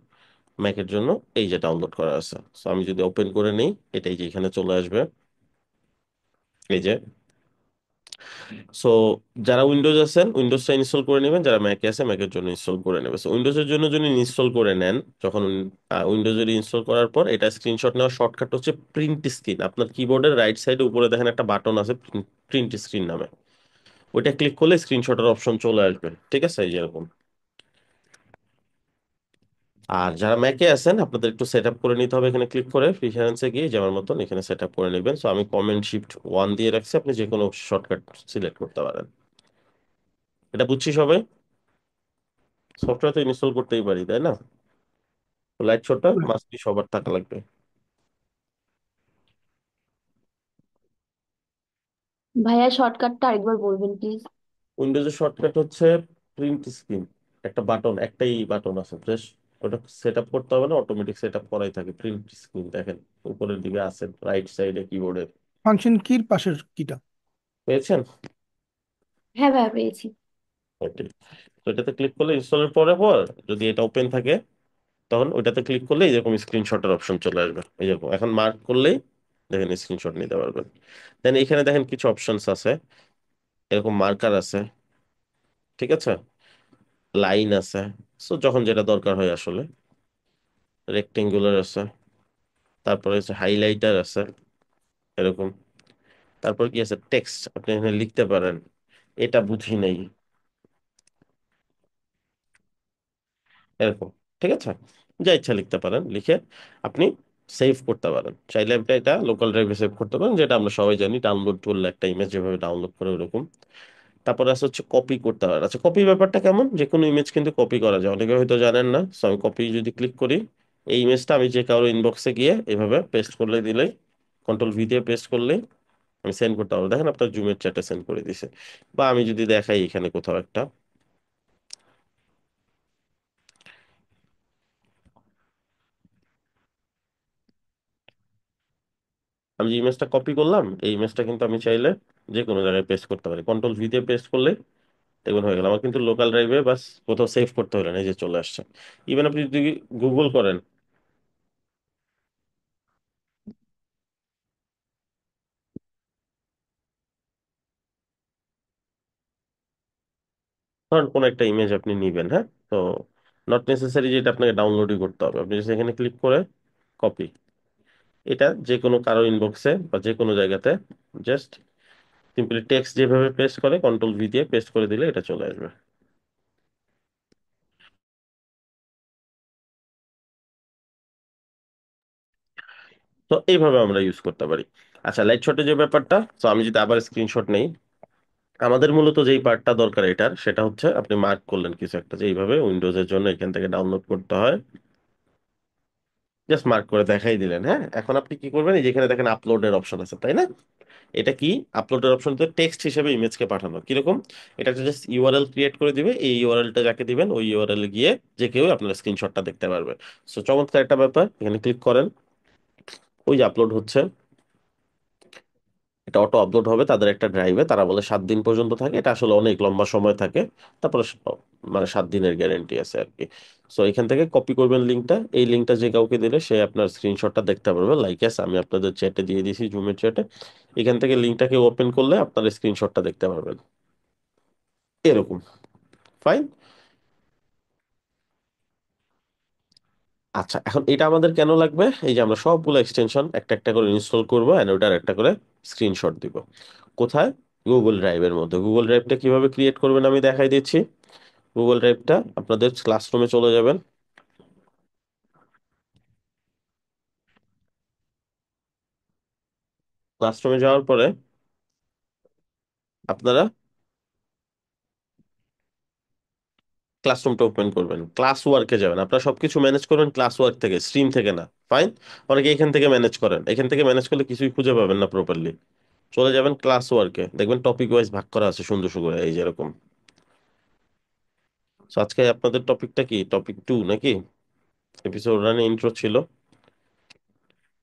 ম্যাকের জন্য এই যে ডাউনলোড করা আছে। সো আমি যদি ওপেন করে নিই, এটাই যে এখানে চলে আসবে, এই যে। সো যারা উইন্ডোজ আছেন উইন্ডোজটা ইনস্টল করে নেবেন, যারা ম্যাকে আছে ম্যাকের জন্য ইনস্টল করে নেবে। সো উইন্ডোজের জন্য যদি ইনস্টল করে নেন, যখন উইন্ডোজের ইনস্টল করার পর এটা স্ক্রিনশট নেওয়ার শর্টকাট হচ্ছে প্রিন্ট স্ক্রিন। আপনার কিবোর্ডের রাইট সাইডে উপরে দেখেন একটা বাটন আছে প্রিন্ট স্ক্রিন নামে, ওইটা ক্লিক করলে স্ক্রিনশটের অপশন চলে আসবে। ঠিক আছে, এই যেরকম। আর যারা ম্যাকে আছেন আপনাদের একটু সেট আপ করে নিতে হবে, এখানে ক্লিক করে প্রিফারেন্সে গিয়ে যেমন মতন এখানে সেট আপ করে নেবেন। সো আমি কমেন্ট শিফট 1 দিয়ে রাখছি, আপনি যে কোনো শর্টকাট সিলেক্ট করতে পারেন। এটা বুঝছি সবাই। সফটওয়্যার তো ইনস্টল করতেই পারি, তাই না? লাইট শোটা মাস্ট বি সবার থাকা লাগবে। ভাইয়া শর্টকাটটা আরেকবার বলবেন প্লিজ। উইন্ডোজের শর্টকাট হচ্ছে প্রিন্ট স্ক্রিন। একটা বাটন, একটাই বাটন আছে, জাস্ট ওটা সেট আপ করতে হবে না, অটোমেটিক সেট আপ করাই থাকে। প্রিন্ট স্ক্রিন দেখেন উপরের দিকে আছে রাইট সাইডে কিবোর্ডের। ফাংশন কির পাশের কিটা? পেয়েছেন? হ্যাঁ ভাইয়া পেয়েছি। ওইটাই। তো এটাতে ক্লিক করলে ইনস্টলের পরে পর যদি এটা ওপেন থাকে, তখন ওইটাতে ক্লিক করলে এরকম স্ক্রিনশটের অপশন চলে আসবে। এই যেরকম এখন মার্ক করলেই দেখেন স্ক্রিনশট নিতে পারবেন। দেন এখানে দেখেন কিছু অপশনস আছে, এরকম মার্কার আছে, ঠিক আছে, লাইন আছে। সো যখন যেটা দরকার হয় আসলে, রেক্টেঙ্গুলার আছে, তারপরে হচ্ছে হাইলাইটার আছে, এরকম। তারপর কি আছে, টেক্সট, আপনি এখানে লিখতে পারেন এটা বুঝি নাই, এরকম। ঠিক আছে, যা ইচ্ছা লিখতে পারেন, লিখে আপনি সেভ করতে পারেন। চাইলে আপনি এটা লোকাল ড্রাইভে সেভ করতে পারেন, যেটা আমরা সবাই জানি, ডাউনলোড করলে একটা ইমেজ যেভাবে ডাউনলোড করে ওরকম। তারপরে আছে হচ্ছে কপি করতে পারেন। আচ্ছা, কপি ব্যাপারটা কেমন, যে কোনো ইমেজ কিন্তু কপি করা যায়, অনেকে হয়তো জানেন না। সো আমি কপি যদি ক্লিক করি, এই ইমেজটা আমি যে কারো ইনবক্সে গিয়ে এভাবে পেস্ট করলে দিলেই, কন্ট্রোল V দিয়ে পেস্ট করলেই আমি সেন্ড করতে পারবো। দেখেন আপনার জুমের চ্যাটে সেন্ড করে দিছে। বা আমি যদি দেখাই এখানে কোথাও একটা, আমি যে ইমেজটা কপি করলাম, এই ইমেজটা কিন্তু আমি চাইলে যে কোনো জায়গায় পেস্ট করতে পারি। কন্ট্রোল V দিয়ে পেস্ট করলে দেখুন হয়ে গেল। আমার কিন্তু লোকাল ড্রাইভে বাস কোথাও সেভ করতে হলো না, এই যে চলে আসছে। ইভেন আপনি যদি গুগল করেন, ধরুন কোন একটা ইমেজ আপনি নিবেন, হ্যাঁ, তো নট নেসেসারি যে এটা আপনাকে ডাউনলোডই করতে হবে, আপনি just এখানে ক্লিক করে কপি, এটা যে কোনো কারো ইনবক্সে বা যে কোনো জায়গাতে জাস্ট সিম্পলি টেক্সট যেভাবে পেস্ট করে কন্ট্রোল V দিয়ে পেস্ট করে দিলে এটা চলে আসবে। তো এইভাবে আমরা ইউজ করতে পারি। আচ্ছা, লাইট শটের যে ব্যাপারটা, তো আমি যদি আবার স্ক্রিনশট নেই, আমাদের মূলত যেই পার্টটা দরকার এটার, সেটা হচ্ছে আপনি মার্ক করলেন কিছু একটা, যে এইভাবে উইন্ডোজের জন্য এখান থেকে ডাউনলোড করতে হয়, জাস্ট মার্ক করে দেখাই দিলেন। হ্যাঁ, এখন আপনি কি করবেন, এই যেখানে দেখেন আপলোডের অপশন আছে, তাই না? এটা কি, আপলোডের অপশন তো টেক্সট হিসেবে ইমেজকে পাঠানো। কিরকম, এটা জাস্ট ইউআরএল ক্রিয়েট করে দিবে, এই ইউআরএলটা যাকে দিবেন ওই ইউআরএল গিয়ে যে কেউ আপনার স্ক্রিনশটটা দেখতে পারবে। সো চমৎকার একটা ব্যাপার। এখানে ক্লিক করেন, ওই যে আপলোড হচ্ছে, এটা অটো আপলোড হবে তাদের একটা ড্রাইভে। তারা বলে 7 দিন পর্যন্ত থাকে, এটা আসলে অনেক লম্বা সময় থাকে। তারপরে মানে 7 দিনের গ্যারেন্টি আছে আর কি। সো এখান থেকে কপি করবেন লিঙ্কটা, এই লিঙ্কটা যে কাউকে দিলে সে আপনার স্ক্রিনশটটা দেখতে পারবে। লাইক এস আমি আপনাদের চ্যাটে দিয়ে দিয়েছি, জুমের চ্যাটে। এখান থেকে লিঙ্কটাকে ওপেন করলে আপনার স্ক্রিনশটটা দেখতে পারবেন, এরকম। ফাইন। আচ্ছা, এখন এটা আমাদের কেন লাগবে, এই যে আমরা সবগুলো এক্সটেনশন একটা একটা করে ইনস্টল করবো, এন্ড ওটার একটা করে স্ক্রিনশট দিব। কোথায়? গুগল ড্রাইভের মধ্যে। গুগল ড্রাইভটা কিভাবে ক্রিয়েট করবেন আমি দেখাই দিচ্ছি। গুগল ড্রাইভটা আপনাদের ক্লাসরুমে চলে যাবেন। ক্লাসরুমে যাওয়ার পরে আপনারা ক্লাসরুমটা ওপেন করবেন, ক্লাস ওয়ার্কে যাবেন। আপনারা সবকিছু ম্যানেজ করবেন ক্লাস ওয়ার্ক থেকে, স্ট্রিম থেকে না। ফাইন। অনেকে এখান থেকে ম্যানেজ করেন, এখান থেকে ম্যানেজ করলে কিছুই খুঁজে পাবেন না প্রপারলি। চলে যাবেন ক্লাস ওয়ার্কে, দেখবেন টপিক ওয়াইজ ভাগ করা আছে সুন্দর সুন্দর, এই যেরকম। So, আজকে আপনাদের টপিকটা কি, টপিক 2 নাকি? এপিসোড রানে ইন্ট্রো ছিল।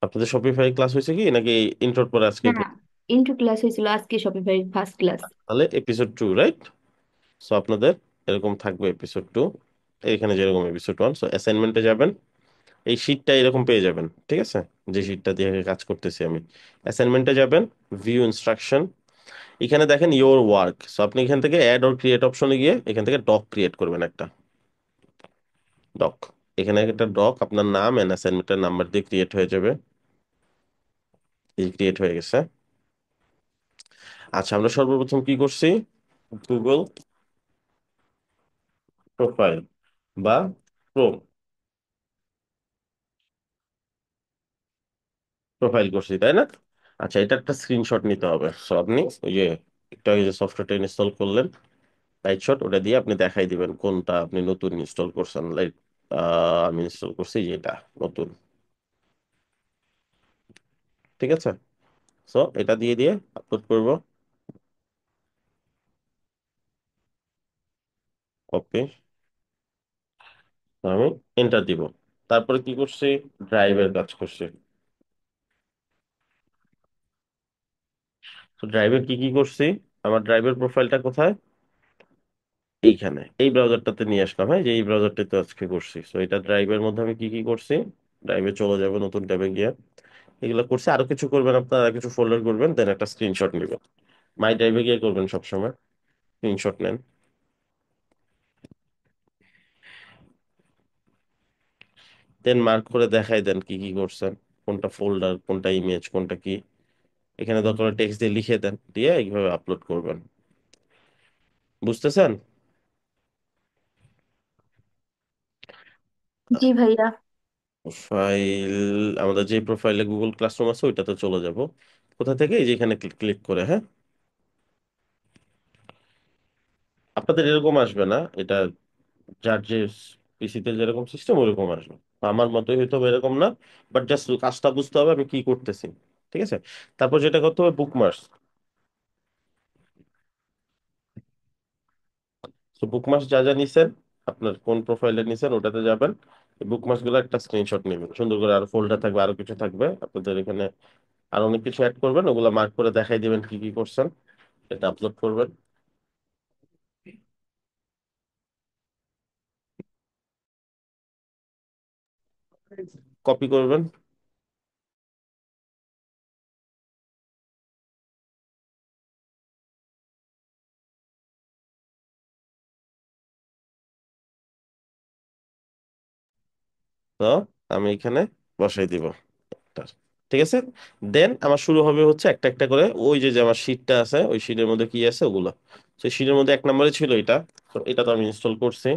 আপনাদের শপিফাই ক্লাস হয়েছে কি নাকি ইন্ট্রোর পরে আজকে হ্যাঁ, class? ইন্টু ক্লাস হয়েছিল আজকে, শপিফাই ফার্স্ট ক্লাস। তাহলে এপিসোড 2, রাইট? সো আপনাদের এরকম থাকবে এপিসোড 2, এখানে যেরকম এপিসোড 1। সো অ্যাসাইনমেন্টে যাবেন, এই শীটটা এরকম পেয়ে যাবেন, ঠিক আছে? যে শীটটা দিয়ে কাজ করতেছি আমি। অ্যাসাইনমেন্টে যাবেন, ভিউ ইনস্ট্রাকশন, এখানে দেখেন ইওর ওয়ার্ক। সো আপনি এখান থেকে অ্যাড অর ক্রিয়েট অপশনে গিয়ে এখান থেকে ডক ক্রিয়েট করবেন, একটা ডক। এখানে একটা ডক আপনার নাম এন্ড অ্যাসাইনমেন্টের নাম্বার দিয়ে ক্রিয়েট হয়ে যাবে। এই ক্রিয়েট হয়ে গেছে। আচ্ছা, আমরা সর্বপ্রথম কি করছি, গুগল প্রোফাইল বা ক্রোম প্রোফাইল করছি, তাই না? আচ্ছা, এটা একটা স্ক্রিনশট নিতে হবে। সো আপনি ওই যে একটু আগে যে সফটওয়্যারটা ইনস্টল করলেন, লাইট শট, ওটা দিয়ে আপনি দেখাই দিবেন কোনটা আপনি নতুন ইনস্টল করছেন। লাইক আমি ইনস্টল করছি যেটা নতুন, ঠিক আছে? সো এটা দিয়ে দিয়ে আপলোড করব। ওকে, আমি এন্টার দিব। তারপরে কি করছি, ড্রাইভের কাজ করছি। তো ড্রাইভে কি কি করছি, আমার ড্রাইভের প্রোফাইলটা কোথায়, এইখানে এই ব্রাউজারটাতে নিয়ে আসলাম। হ্যাঁ, যে এই ব্রাউজারটাতে আজকে করছি। তো এটা ড্রাইভের মধ্যে আমি কি কি করছি, ড্রাইভে চলে যাবে, নতুন ট্যাবে গিয়ে এগুলো করছি। আরো কিছু করবেন আপনারা, আরো কিছু ফোল্ডার করবেন, দেন একটা স্ক্রিনশট নেবেন। মাই ড্রাইভে গিয়ে করবেন সবসময়, স্ক্রিনশট নেন। দেন মার্ক করে দেখাই দেন কি কি করছেন, কোনটা ফোল্ডার, কোনটা ইমেজ, কোনটা কি। এখানে দরকার টেক্সট দিয়ে লিখে দেন, দিয়ে এইভাবে আপলোড করবেন। বুঝতেছেন? জি ভাইয়া। ফাইল, আমাদের যে প্রোফাইলে গুগল ক্লাসরুম আছে ওইটাতে চলে যাব। কোথা থেকে, এই যে এখানে ক্লিক করে, হ্যাঁ। আপনাদের এরকম আসবে না, এটা যার যে পিসিতে যেরকম সিস্টেম ওরকম আসবে। আমার মতোই হয়তো বা এরকম না, বাট জাস্ট কাজটা বুঝতে হবে আমি কি করতেছি, ঠিক আছে? তারপর যেটা করতে হবে, বুকমার্কস। তো বুকমার্কস যা যা নিছেন, আপনার কোন প্রোফাইলে নিছেন ওটাতে যাবেন, বুকমার্কস গুলো একটা স্ক্রিনশট নেবেন সুন্দর করে। আরো ফোল্ডার থাকবে, আরো কিছু থাকবে আপনাদের এখানে, আর অনেক কিছু অ্যাড করবেন, ওগুলো মার্ক করে দেখাই দিবেন কি কি করছেন। এটা আপলোড করবেন। কপি করবেন। তো আমি এখানে বসাই দিব একটা, ঠিক আছে? দেন আমার শুরু হবে হচ্ছে একটা একটা করে, ওই যে যে আমার শীটটা আছে ওই শীটের মধ্যে কি আছে ওগুলো। সেই শীটের মধ্যে 1 নম্বরে ছিল এটা। তো এটা তো আমি ইনস্টল করছি,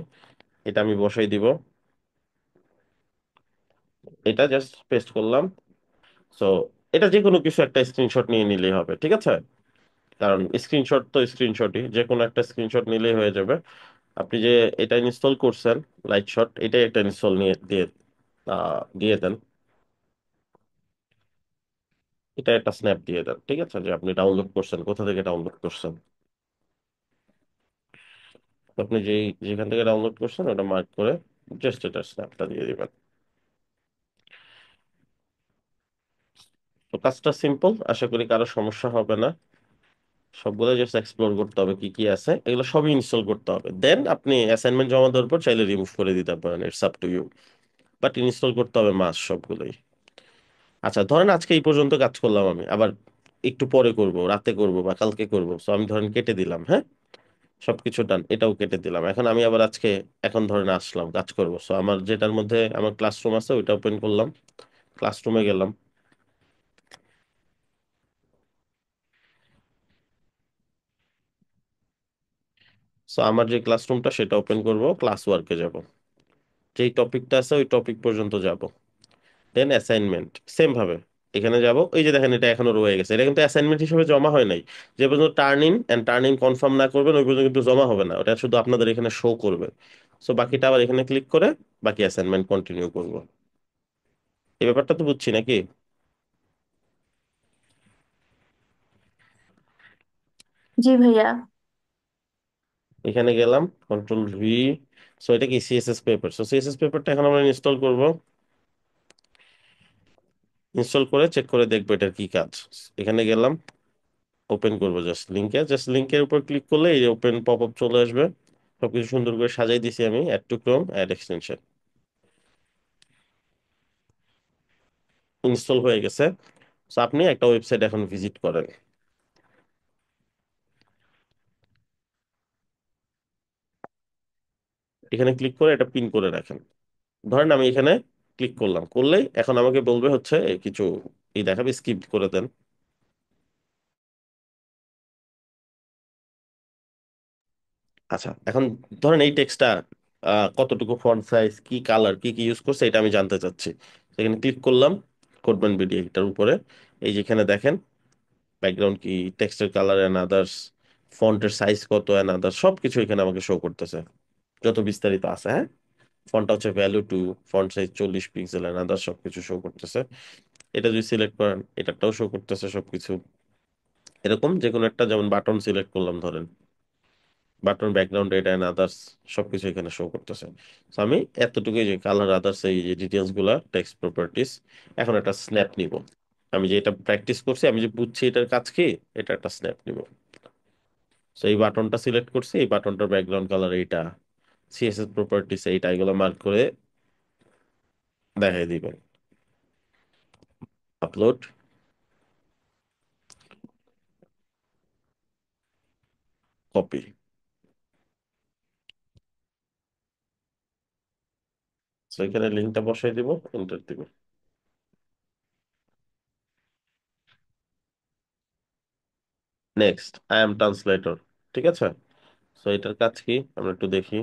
এটা আমি বসাই দিব। এটা জাস্ট পেস্ট করলাম। সো এটা যে কোনো কিছু একটা স্ক্রিনশট নিয়ে নিলেই হবে, ঠিক আছে? কারণ স্ক্রিনশট তো স্ক্রিনশটই, যে কোনো একটা স্ক্রিনশট নিলেই হয়ে যাবে। আপনি যে এটা ইনস্টল করছেন, লাইট শট, এটাই একটা ইনস্টল নিয়ে দিয়ে দিয়ে দেন। এটা একটা স্ন্যাপ দিয়ে দেন, ঠিক আছে? যে আপনি ডাউনলোড করছেন, কোথা থেকে ডাউনলোড করছেন। তো আপনি যেখান থেকে ডাউনলোড করছেন ওটা মার্ক করে জাস্ট এটা স্ন্যাপটা দিয়ে দিবেন। তো কাজটা সিম্পল, আশা করি কারো সমস্যা হবে না। সবগুলো জাস্ট এক্সপ্লোর করতে হবে কি কি আছে, এগুলো সবই ইনস্টল করতে হবে। দেন আপনি অ্যাসাইনমেন্ট জমা দেওয়ার পর চাইলে রিমুভ করে দিতে পারেন, it's up to you. But install করতে হবে মাস সবগুলোই। আচ্ছা, ধরেন আজকে এই পর্যন্ত কাজ করলাম, আমি আবার একটু পরে করব, রাতে করব বা কালকে করব। সো আমি ধরেন কেটে দিলাম, হ্যাঁ, সবকিছু ডান, এটাও কেটে দিলাম। এখন আমি আবার আজকে, এখন ধরেন আসলাম কাজ করব। সো আমার যেটার মধ্যে আমার ক্লাসরুম আছে ওইটা ওপেন করলাম, ক্লাসরুমে গেলাম। সো আমার যে ক্লাসরুমটা সেটা ওপেন করব, ক্লাস ওয়ার্কে যাব, যেই টপিকটা আছে ওই টপিক পর্যন্ত যাব। দেন অ্যাসাইনমেন্ট সেম ভাবে এখানে যাব, এই যে দেখেন এটা এখনো রয়ে গেছে, এটা কিন্তু অ্যাসাইনমেন্ট হিসেবে জমা হয় নাই। যে পর্যন্ত turn in and turn in confirm না করবেন ওই পর্যন্ত কিন্তু জমা হবে না, ওটা শুধু আপনাদের এখানে শো করবে। সো বাকিটা আবার এখানে ক্লিক করে বাকি অ্যাসাইনমেন্ট কন্টিনিউ করব। এই ব্যাপারটা তো বুঝছি নাকি? জি ভাইয়া। এখানে গেলাম, কন্ট্রোল ভি। সো এটা কি সিএসএস পেপার, সো সিএসএস পেপারটা এখন আমরা ইনস্টল করব। ইনস্টল করে চেক করে দেখবো এটার কি কাজ। এখানে গেলাম, ওপেন করবো জাস্ট লিঙ্কের উপর ক্লিক করলে এই ওপেন পপ আপ চলে আসবে। সবকিছু সুন্দর করে সাজাই দিছি আমি, add to Chrome, add extension. Install হয়ে গেছে। তো আপনি একটা ওয়েবসাইট এখন ভিজিট করেন। এখানে ক্লিক করে এটা পিন করে রাখেন। ধরেন আমি এখানে ক্লিক করলাম, করলেই এখন আমাকে বলবে হচ্ছে কিছু এই দেখাবে, স্কিপ করে দেন। আচ্ছা, এখন ধরেন এই টেক্সটটা কতটুকু ফন্ট সাইজ, কি কালার, কি কি ইউজ করছে এটা আমি জানতে চাচ্ছি। এখানে ক্লিক করলাম কোডম্যান বিডি এটার উপরে। এই যেখানে দেখেন ব্যাকগ্রাউন্ড কি, টেক্সটের কালার এন্ড আদার্স, ফন্টের সাইজ কত এন্ড আদার্স সবকিছু এখানে আমাকে শো করতেছে, যত বিস্তারিত আছে। হ্যাঁ, ফন্টটা হচ্ছে value 2, font size 40 pixel and others সবকিছু শো করতেছে। এটা যদি সিলেক্ট করেন এটাটাও শো করতেছে সবকিছু। এরকম যে কোনো একটা, যেমন বাটন সিলেক্ট করলাম ধরেন, বাটন ব্যাকগ্রাউন্ড এটা এন্ড আদার্স সবকিছু এখানে শো করতেছে। তো আমি এতটুকুই, যে কালার আদার্স এই যে ডিটেলস গুলা, টেক্সট প্রপার্টিস, এখন একটা স্ন্যাপ নিব। আমি যে এটা প্র্যাকটিস করছি, আমি যে বুঝছি এটার কাজ কি, এটা একটা স্ন্যাপ নিব। তো এই বাটনটা সিলেক্ট করছি, এই বাটনটার ব্যাকগ্রাউন্ড কালার এইটা, সিএসএস প্রপার্টিস এইটা, এগুলো মার্ক করে দেখাই দিবেন। Upload, copy. তো এখানে লিঙ্কটা বসাই দিব, এন্টার দিব। Next, I am translator. ঠিক আছে, তো এটার কাজ কি আমরা একটু দেখি।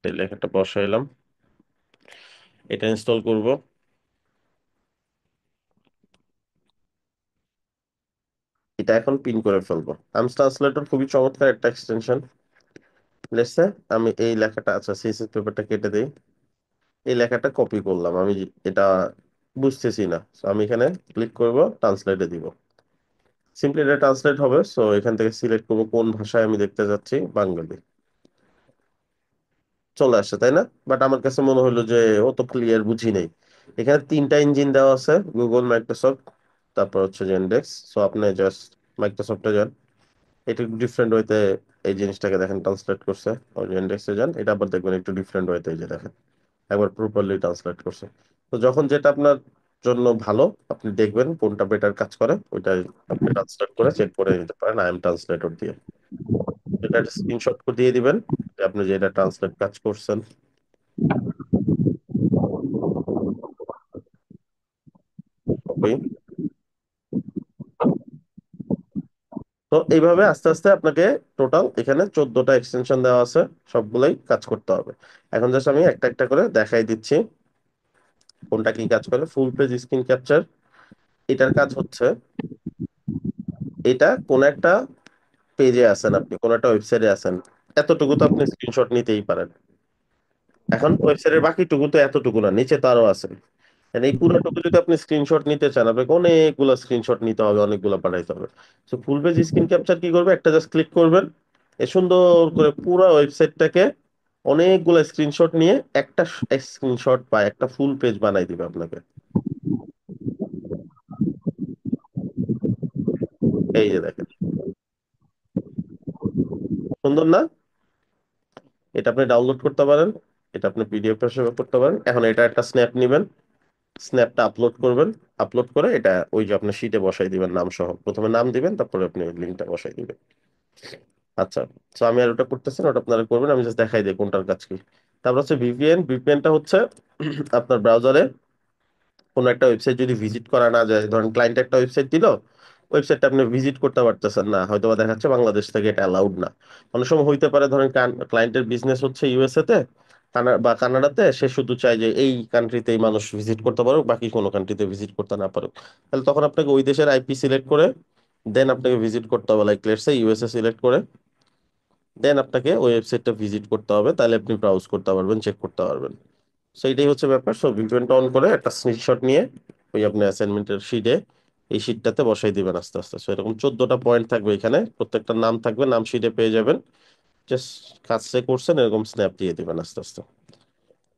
এই লেখাটা বসাইলাম, এটা ইনস্টল করব। এটা এখন পিন করে ফেলবো। আর্মস ট্রান্সলেটর খুবই চমৎকার একটা এক্সটেনশন। লেটস আমি এই লেখাটা, আচ্ছা সিএসএস পেপারটা কেটে দিই, এই লেখাটা কপি করলাম আমি, এটা বুঝতেছি না। So, আমি এখানে ক্লিক করব, ট্রান্সলেটে দিব। সিম্পলি এটা ট্রান্সলেট হবে। সো এখান থেকে সিলেক্ট করবো কোন ভাষায় আমি দেখতে যাচ্ছি, বাঙালি। চলে আসছে তাই না? বাট আমার কাছে মনে হলো যে ও তো ক্লিয়ার বুঝি নেই। এখানে 3টা ইঞ্জিন দেওয়া আছে, গুগল, মাইক্রোসফট, তারপর হচ্ছে জেন্ডেক্স। সো আপনি জাস্ট মাইক্রোসফটে যান, এটা একটু ডিফারেন্ট ওয়েতে এই জিনিসটাকে দেখেন ট্রান্সলেট করছে। ইন্ডেক্সে যান, এটা আবার দেখবেন একটু ডিফারেন্ট ওয়েতে, এই যে দেখেন একবার প্রপারলি ট্রান্সলেট করছে। তো যখন যেটা আপনার জন্য ভালো, আপনি দেখবেন কোনটা বেটার কাজ করে, ওইটা আপনি ট্রান্সলেট করে চেক করে নিতে পারেন আই এম ট্রান্সলেটর দিয়ে। এটা স্ক্রিনশট করে দিয়ে দিবেন যে আপনি যেটা ট্রান্সলেট কাজ করছেন। ওকে, তো এইভাবে আস্তে আস্তে আপনাকে টোটাল এখানে 14টা এক্সটেনশন দেওয়া আছে, সবগুলোই কাজ করতে হবে। এখন জাস্ট আমি একটা একটা করে দেখাই দিচ্ছি কোনটা কি কাজ করে। ফুল পেজ স্ক্রিন ক্যাপচার, এটার কাজ হচ্ছে, এটা কোন একটা পেজে আছেন, আপনি কোন একটা ওয়েবসাইটে আছেন, এতটুকু তো আপনি স্ক্রিনশট নিতেই পারেন। এখন ওয়েবসাইটের বাকিটুকু তো এতটুকু না, নিচে তো আরো আছে। And এই পুরোটুকু যদি আপনি স্ক্রিনশট নিতে চান, আপনাকে অনেকগুলো স্ক্রিনশট নিতে হবে, অনেকগুলো পাঠাইতে হবে। তো ফুল পেজ স্ক্রিন ক্যাপচার কি করবে, একটা জাস্ট ক্লিক করবেন, এ সুন্দর করে পুরো ওয়েবসাইটটাকে অনেকগুলো স্ক্রিনশট নিয়ে একটা স্ক্রিনশট বা একটা ফুল পেজ বানাই দিবে আপনাকে। এই যে দেখেন, সুন্দর না? এটা আপনি ডাউনলোড করতে পারেন, এটা আপনি পিডিএফ হিসেবে করতে পারেন। এখন এটা একটা স্ন্যাপ নিবেন, স্ন্যাপটা আপলোড করবেন, আপলোড করে এটা ওই যে আপনার শিটে বসাই দিবেন নাম সহ, প্রথমে নাম দিবেন তারপরে আপনি লিঙ্কটা বসাই দিবেন। আচ্ছা, তো আমি আর ওটা করতেছি না, ওটা আপনারা করবেন, আমি জাস্ট দেখাই দিই কোনটার কাজ কি। তারপর হচ্ছে ভিপিএন। ভিপিএনটা হচ্ছে আপনার ব্রাউজারে কোনো একটা ওয়েবসাইট যদি ভিজিট করা না যায়, ধরেন ক্লায়েন্ট একটা ওয়েবসাইট দিল, ওয়েবসাইটটা আপনি ভিজিট করতে পারতেছেন না, হয়তো বা দেখাচ্ছে বাংলাদেশ থেকে এটা অ্যালাউড না। অনেক সময় হইতে পারে ধরেন ক্লায়েন্টের বিজনেস হচ্ছে ইউএসএ তে, কানাডাতে সে শুধু চায় যে এই কান্ট্রিতেই মানুষ ভিজিট করতে পারুক, বাকি কোনো কান্ট্রিতে ভিজিট করতে না পারুক। তাহলে তখন আপনাকে ওই দেশের আইপি সিলেক্ট করে দেন আপনাকে ভিজিট করতে হবে, like let's say USA select করে দেন আপনাকে ওই ওয়েবসাইটটা ভিজিট করতে হবে, তাহলে আপনি ব্রাউজ করতে পারবেন, চেক করতে পারবেন। সো এইটাই হচ্ছে ব্যাপার। সো ভিপিএনটা অন করে একটা স্ক্রিনশট নিয়ে ওই আপনি অ্যাসাইনমেন্টের শিটে এই শিটটাতে বসাই দিবেন আস্তে আস্তে। সো এরকম 14টা পয়েন্ট থাকবে এখানে, প্রত্যেকটা নাম থাকবে, নাম শিটে পেয়ে যাবেন। জাস্ট কাজ সে করছেন এরকম স্ন্যাপ দিয়ে দিবেন আস্তে আস্তে।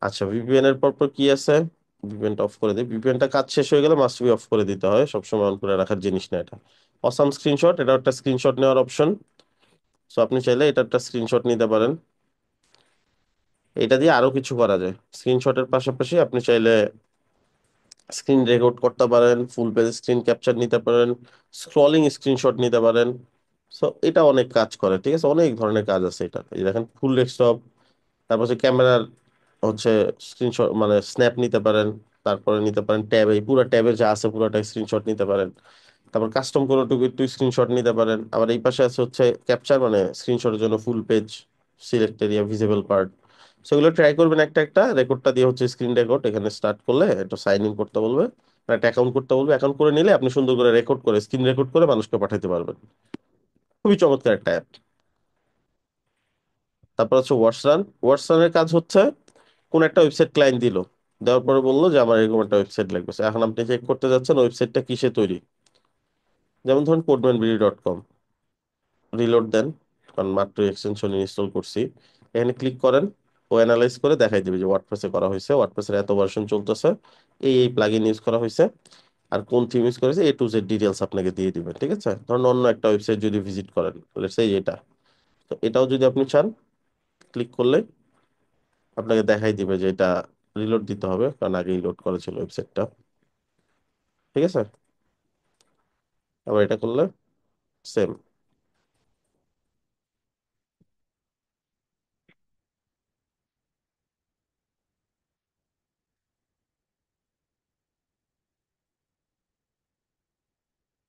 আচ্ছা, ভিপিএন এর পর পর কি আছে? ভিপিএনটা অফ করে দিই। ভিপিএনটা কাজ শেষ হয়ে গেলে মাস্ট বি অফ করে দিতে হয়, সবসময় অন করে রাখার জিনিস না এটা। অসাম স্ক্রিনশট, এটা একটা স্ক্রিনশট নেওয়ার অপশন। সো আপনি চাইলে এটা একটা স্ক্রিনশট নিতে পারেন। এটা দিয়ে আরো কিছু করা যায়। স্ক্রিনশটের পাশাপাশি আপনি চাইলে স্ক্রিন রেকর্ড করতে পারেন, ফুল পেজ স্ক্রিন ক্যাপচার নিতে পারেন, স্ক্রলিং স্ক্রিনশট নিতে পারেন। সো এটা অনেক কাজ করে, ঠিক আছে, অনেক ধরনের কাজ আছে এটা। এই দেখেন ফুল ডেস্কটপ, তারপর হচ্ছে ক্যামেরার হচ্ছে স্ক্রিনশট মানে স্ন্যাপ নিতে পারেন, তারপরে নিতে পারেন ট্যাব, এই পুরো ট্যাবে যা আছে পুরোটা স্ক্রিনশট নিতে পারেন। তারপর কাস্টম কোনো টুকু একটু স্ক্রিনশট নিতে পারেন। আবার এই পাশে আছে হচ্ছে ক্যাপচার, মানে স্ক্রিনশটের জন্য full page, select area, visible part. সেগুলো ট্রাই করবেন একটা একটা। রেকর্ডটা দিয়ে হচ্ছে স্ক্রিন রেকর্ড, এখানে স্টার্ট করলে একটু সাইন ইন করতে বলবে, একটা অ্যাকাউন্ট করতে বলবে। অ্যাকাউন্ট করে নিলে আপনি সুন্দর করে রেকর্ড করে স্ক্রিন রেকর্ড করে মানুষকে পাঠাতে পারবেন। খুবই চমৎকার একটা অ্যাপ। তারপর হচ্ছে ওয়াটসরান। ওয়াটসরানের কাজ হচ্ছে কোন একটা ওয়েবসাইট ক্লায়েন্ট দিল, দেওয়ার পরে বললো যে আমার এরকম একটা ওয়েবসাইট লাগবে। এখন আপনি চেক করতে যাচ্ছেন ওয়েবসাইটটা কিসে তৈরি। যেমন ধরুন codemanbiri.com, রিলোড দেন, কারণ মাত্র এক্সটেনশন ইনস্টল করছি। এখানে ক্লিক করেন, ও অ্যানালাইজ করে দেখাই দিবে যে ওয়ার্ডপ্রেসে করা হয়েছে, ওয়ার্ডপ্রেসের এত ভার্সন চলতেছে, এই প্লাগইন ইউজ করা হয়েছে, আর কোন থিম ইউজ করেছে, এ টু জেড ডিটেলস আপনাকে দিয়ে দিবে। ঠিক আছে, ধরুন অন্য একটা ওয়েবসাইট যদি ভিজিট করেন, লেটস সে এটা, তো এটাও যদি আপনি চান ক্লিক করলে আপনাকে দেখাই দিবে যে এটা রিলোড দিতে হবে, কারণ আগেই লোড করা ছিল ওয়েবসাইটটা। ঠিক আছে, আবার এটা করলে সেম।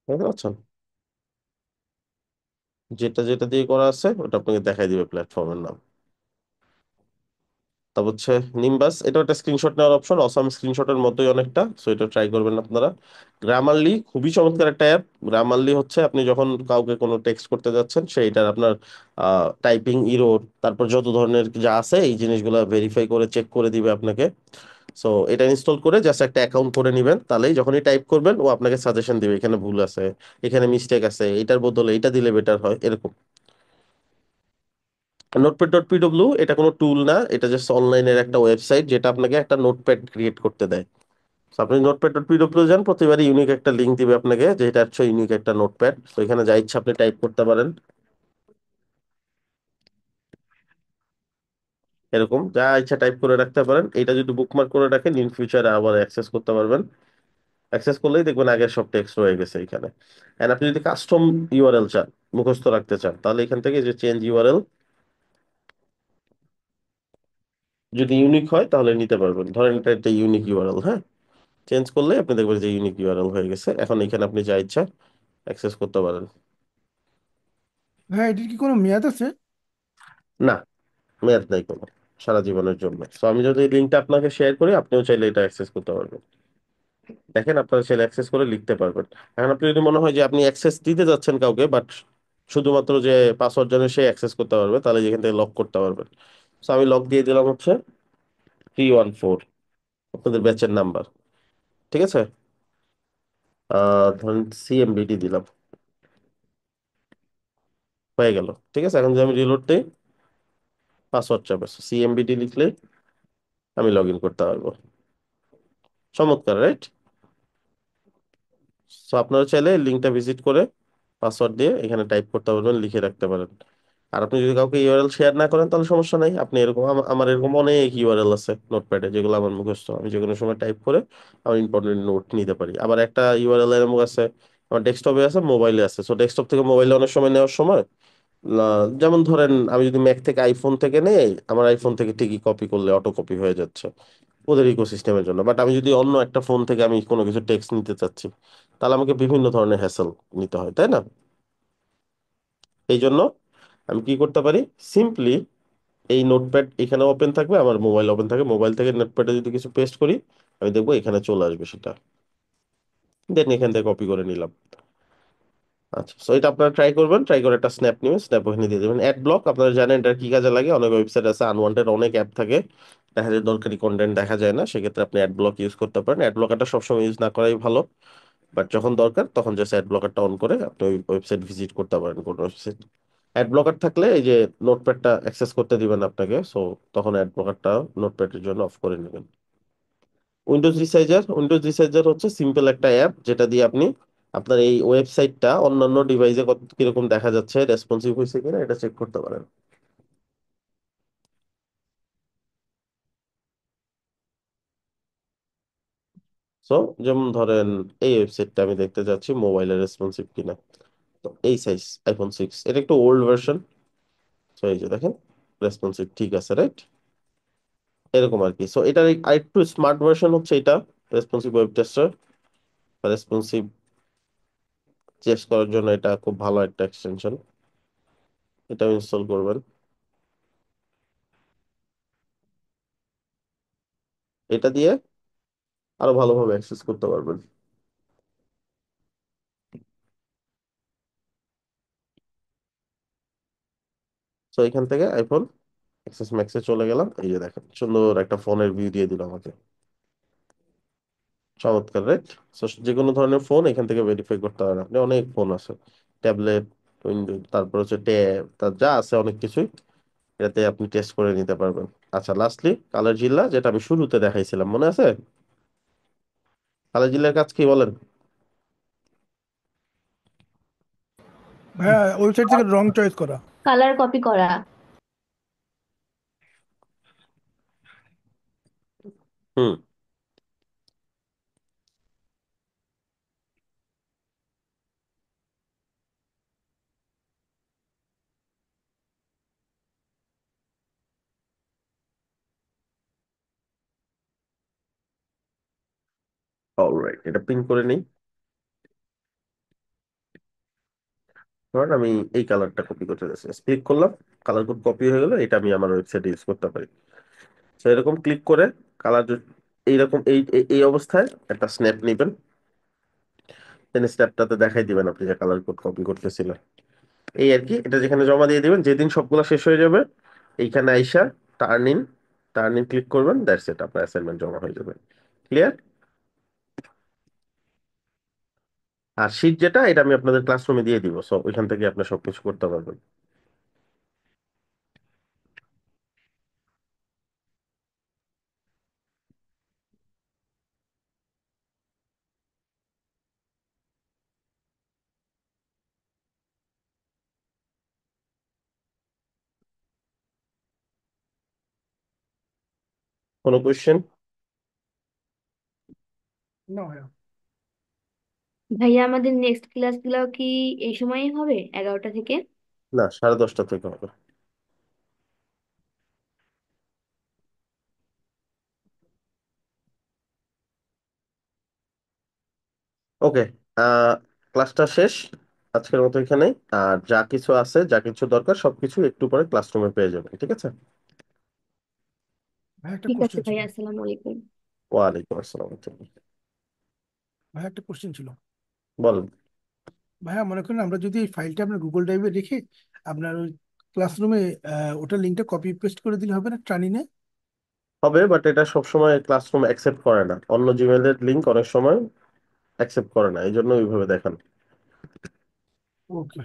বুঝতে পারছেন? যেটা যেটা দিয়ে করা আছে ওটা আপনাকে দেখাই দিবে প্ল্যাটফর্মের নাম। তা হচ্ছে নিম্বাস, এটা একটা স্ক্রিনশট নেওয়ার অপশন, অসাম স্ক্রিনশটের মতোই অনেকটা। সো এটা ট্রাই করবেন আপনারা। গ্রামারলি খুবই চমৎকার একটা অ্যাপ। গ্রামারলি হচ্ছে আপনি যখন কাউকে কোনো টেক্সট করতে যাচ্ছেন সেইটার আপনার টাইপিং ইরোর, তারপর যত ধরনের যা আছে এই জিনিসগুলো ভেরিফাই করে চেক করে দিবে আপনাকে। সো এটা ইনস্টল করে জাস্ট একটা অ্যাকাউন্ট করে নেবেন, তাহলেই যখনই টাইপ করবেন ও আপনাকে সাজেশন দিবে, এখানে ভুল আছে, এখানে মিস্টেক আছে, এটার বদলে এটা দিলে বেটার হয়, এরকম। নোটপ্যাড.পিডব্লিউ এটা কোনো টুল না, এটা জাস্ট অনলাইনের একটা ওয়েবসাইট যেটা আপনাকে একটা নোটপ্যাড ক্রিয়েট করতে দেয়। So আপনি নোটপ্যাড.পিডব্লিউ যান, প্রতিবারই ইউনিক একটা লিঙ্ক দিবে আপনাকে যে এটা হচ্ছে ইউনিক একটা নোটপ্যাড। তো এখানে যা ইচ্ছা আপনি টাইপ করতে পারেন, এরকম যা ইচ্ছা টাইপ করে রাখতে পারেন। এটা যদি বুকমার্ক করে রাখেন ইন ফিউচার আবার অ্যাক্সেস করতে পারবেন। অ্যাক্সেস করলেই দেখবেন আগের সব টেক্সট রয়ে গেছে এখানে। এন্ড আপনি যদি কাস্টম ইউআরএল চান, মুখস্থ রাখতে চান, তাহলে এখান থেকে যে চেঞ্জ ইউআরএল, যদি ইউনিক হয় তাহলে নিতে পারবেন। ধরেন এটা একটা ইউনিক ইউআরএল, হ্যাঁ, চেঞ্জ করলে আপনি দেখবেন যে ইউনিক ইউআরএল হয়ে গেছে। এখন এখানে আপনি যা ইচ্ছা অ্যাক্সেস করতে পারেন। হ্যাঁ, এটির কি কোনো মেয়াদ আছে? না, মেয়াদ নাই কোনো, সারা জীবনের জন্য। তো আমি যদি এই লিঙ্কটা আপনাকে শেয়ার করি, আপনিও চাইলে এটা অ্যাক্সেস করতে পারবেন। দেখেন আপনারা চাইলে অ্যাক্সেস করে লিখতে পারবেন। এখন আপনি যদি মনে হয় যে আপনি অ্যাক্সেস দিতে যাচ্ছেন কাউকে, বাট শুধুমাত্র যে পাসওয়ার্ড জানে সে অ্যাক্সেস করতে পারবে, তাহলে যেখান থেকে লক করতে পারবেন। তো আমি লক দিয়ে দিলাম হচ্ছে 314, আপনাদের ব্যাচের নাম্বার। ঠিক আছে, ধরেন সিএমবিডি দিলাম, হয়ে গেল। ঠিক আছে, এখন যদি আমি রিলোড দিই পাসওয়ার্ড চাবে, সিএমবিডি লিখলে আমি লগ ইন করতে পারবো। চমৎকার, রাইট? সো আপনারা চাইলে লিঙ্কটা ভিজিট করে পাসওয়ার্ড দিয়ে এখানে টাইপ করতে পারবেন, লিখে রাখতে পারেন। আর আপনি যদি কাউকে ইউআরএল শেয়ার না করেন তাহলে সমস্যা নাই। আপনি এরকম আমার এরকম অনেক ইউআরএল আছে নোটপ্যাডে যেগুলো আমার মুখস্থ, আমি যে কোনো সময় টাইপ করে আমার ইম্পর্টেন্ট নোট নিতে পারি। আবার একটা ইউআরএল এর মুখ আছে আমার ডেস্কটপে আছে, মোবাইলে আছে। সো ডেস্কটপ থেকে মোবাইলে অনেক সময় নেওয়ার সময় যেমন ধরেন আমি যদি ম্যাক থেকে আইফোন থেকে নেই, আমার আইফোন থেকে ঠিকই কপি করলে অটো কপি হয়ে যাচ্ছে ওদের ইকোসিস্টেমের জন্য। বাট আমি যদি অন্য একটা ফোন থেকে আমি কোনো কিছু টেক্সট নিতে চাচ্ছি, তাহলে আমাকে বিভিন্ন ধরনের হ্যাসেল নিতে হয়, তাই না? এই জন্য আমি কি করতে পারি, সিম্পলি এই নোটপ্যাড এখানে ওপেন থাকবে, আমার মোবাইল ওপেন থাকবে, মোবাইল থেকে নোটপ্যাডে যদি কিছু পেস্ট করি আমি দেখবো এখানে চলে আসবে সেটা, দেন এখান থেকে কপি করে নিলাম। আচ্ছা, সো এটা আপনারা ট্রাই করবেন, ট্রাই করে একটা স্ন্যাপ নেবেন, স্ন্যাপ ওখানে দিয়ে দেবেন। অ্যাড ব্লক আপনারা জানেন এটা কি কাজে লাগে, অনেক ওয়েবসাইট আছে আনওয়ান্টেড অনেক অ্যাপ থাকে, দেখা যায় দরকারি কন্টেন্ট দেখা যায় না, সেক্ষেত্রে আপনি অ্যাড ব্লক ইউজ করতে পারেন। অ্যাড ব্লকারটা সবসময় ইউজ না করাই ভালো, বাট যখন দরকার তখন জাস্ট অ্যাড ব্লকারটা অন করে আপনি ওই ওয়েবসাইট ভিজিট করতে পারেন কোনো ওয়েবসাইট। অ্যাড ব্লকার থাকলে এই যে নোটপ্যাডটা অ্যাক্সেস করতে দিবেন আপনাকে, সো তখন অ্যাড ব্লকারটা নোটপ্যাডের জন্য অফ করে নেবেন। উইন্ডোজ রিসাইজার হচ্ছে সিম্পল একটা অ্যাপ যেটা দিয়ে আপনি আপনার এই ওয়েবসাইটটা অন্যান্য ডিভাইসে কত কিরকম দেখা যাচ্ছে, রেসপন্সিভ হয়েছে কিনা এটা চেক করতে পারেন। সো যেমন ধরেন এই ওয়েবসাইটটা আমি দেখতে যাচ্ছি মোবাইলে রেসপন্সিভ কিনা, তো এই সাইজ iPhone 6, এটা একটু ওল্ড ভার্সন, তো এই যে দেখেন রেসপন্সিভ ঠিক আছে, রাইট? এরকম আর কি। সো এটার আরেকটু স্মার্ট ভার্সন হচ্ছে এটা, responsive web tester, responsive check করার জন্য এটা খুব ভালো একটা এক্সটেনশন, এটা ইনস্টল করবেন। এটা দিয়ে আরো ভালোভাবে অ্যাক্সেস করতে পারবেন। তো এখান থেকে আইফোন এক্সএস ম্যাক্সে চলে গেলাম, এই যে দেখেন সুন্দর একটা ফোনের ভিউ দিয়ে দিল আমাকে, চমৎকার, রাইট? যে কোনো ধরনের ফোন এখান থেকে ভেরিফাই করতে পারেন আপনি, অনেক ফোন আছে, ট্যাবলেট, উইন্ডো, তারপর হচ্ছে ট্যাব, তার যা আছে অনেক কিছুই এটাতে আপনি টেস্ট করে নিতে পারবেন। আচ্ছা, লাস্টলি কালার জিল্লা, যেটা আমি শুরুতে দেখাইছিলাম, মনে আছে? কালার জিল্লার কাজ কি বলেন? ভাইয়া ওয়েবসাইট থেকে রং চয়েস করা। কালার কপি করা। হুম। অলরাইট, এটা পিন করে নিই। ধরেন আমি এই কালারটা কপি করতে যাচ্ছি, ক্লিক করলাম, কালার কোড কপি হয়ে গেল, এটা আমি আমার ওয়েবসাইটে ইউজ করতে পারি। তো এরকম ক্লিক করে কালার, এইরকম এই এই এই অবস্থায় একটা স্ন্যাপ নেবেন, দেন স্ন্যাপটাতে দেখাই দিবেন আপনি যে কালার কোড কপি করতেছিলেন। এই আর কি, এটা যেখানে জমা দিয়ে দিবেন, যেদিন সবগুলা শেষ হয়ে যাবে এইখানে আইসা turn in, turn in click করবেন, দ্যাটস ইট, আপনার অ্যাসাইনমেন্ট জমা হয়ে যাবে। ক্লিয়ার? আর শীট যেটা, এটা আমি আপনাদের ক্লাসরুমে দিয়ে দিব, সো ওইখান থেকে আপনি সবকিছু করতে পারবেন। কোনো কোয়েশ্চেন? না ভাইয়া। ভাইয়া আমাদের নেক্সট ক্লাসগুলো কি এই সময়ই হবে 11টা থেকে? না, 10:30 থেকে হবে। ওকে, ক্লাসটা শেষ আজকের মতো এখানে। আর যা কিছু আছে, যা কিছু দরকার সবকিছু একটু পরে ক্লাসরুমে পেয়ে যাবেন, ঠিক আছে? ভাইয়া একটা ঠিক আছে কোশ্চেন ছিল। ভাইয়া, আসসালামু আলাইকুম। ওয়ালাইকুম আসসালাম। ভাইয়া একটা কোশ্চেন ছিল। বলেন। ভাইয়া মনে করেন আমরা যদি এই ফাইলটা আপনার গুগল ড্রাইভে রেখে আপনার ওই ক্লাসরুমে ওটার লিঙ্কটা কপি পেস্ট করে দিলে হবে না ট্রানিনে? হবে, বাট এটা সবসময় ক্লাসরুম অ্যাকসেপ্ট করে না, অন্য জিমেলের লিংক অনেক সময় অ্যাকসেপ্ট করে না, এই জন্য ওইভাবে দেখান। ওকে।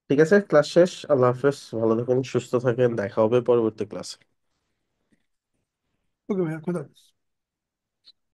ঠিক আছে, ক্লাস শেষ, আল্লাহ হাফেজ, ভালো থাকেন, সুস্থ থাকেন, দেখা হবে পরবর্তী ক্লাসে। ওকে ভাইয়া, খোদা হাফেজ।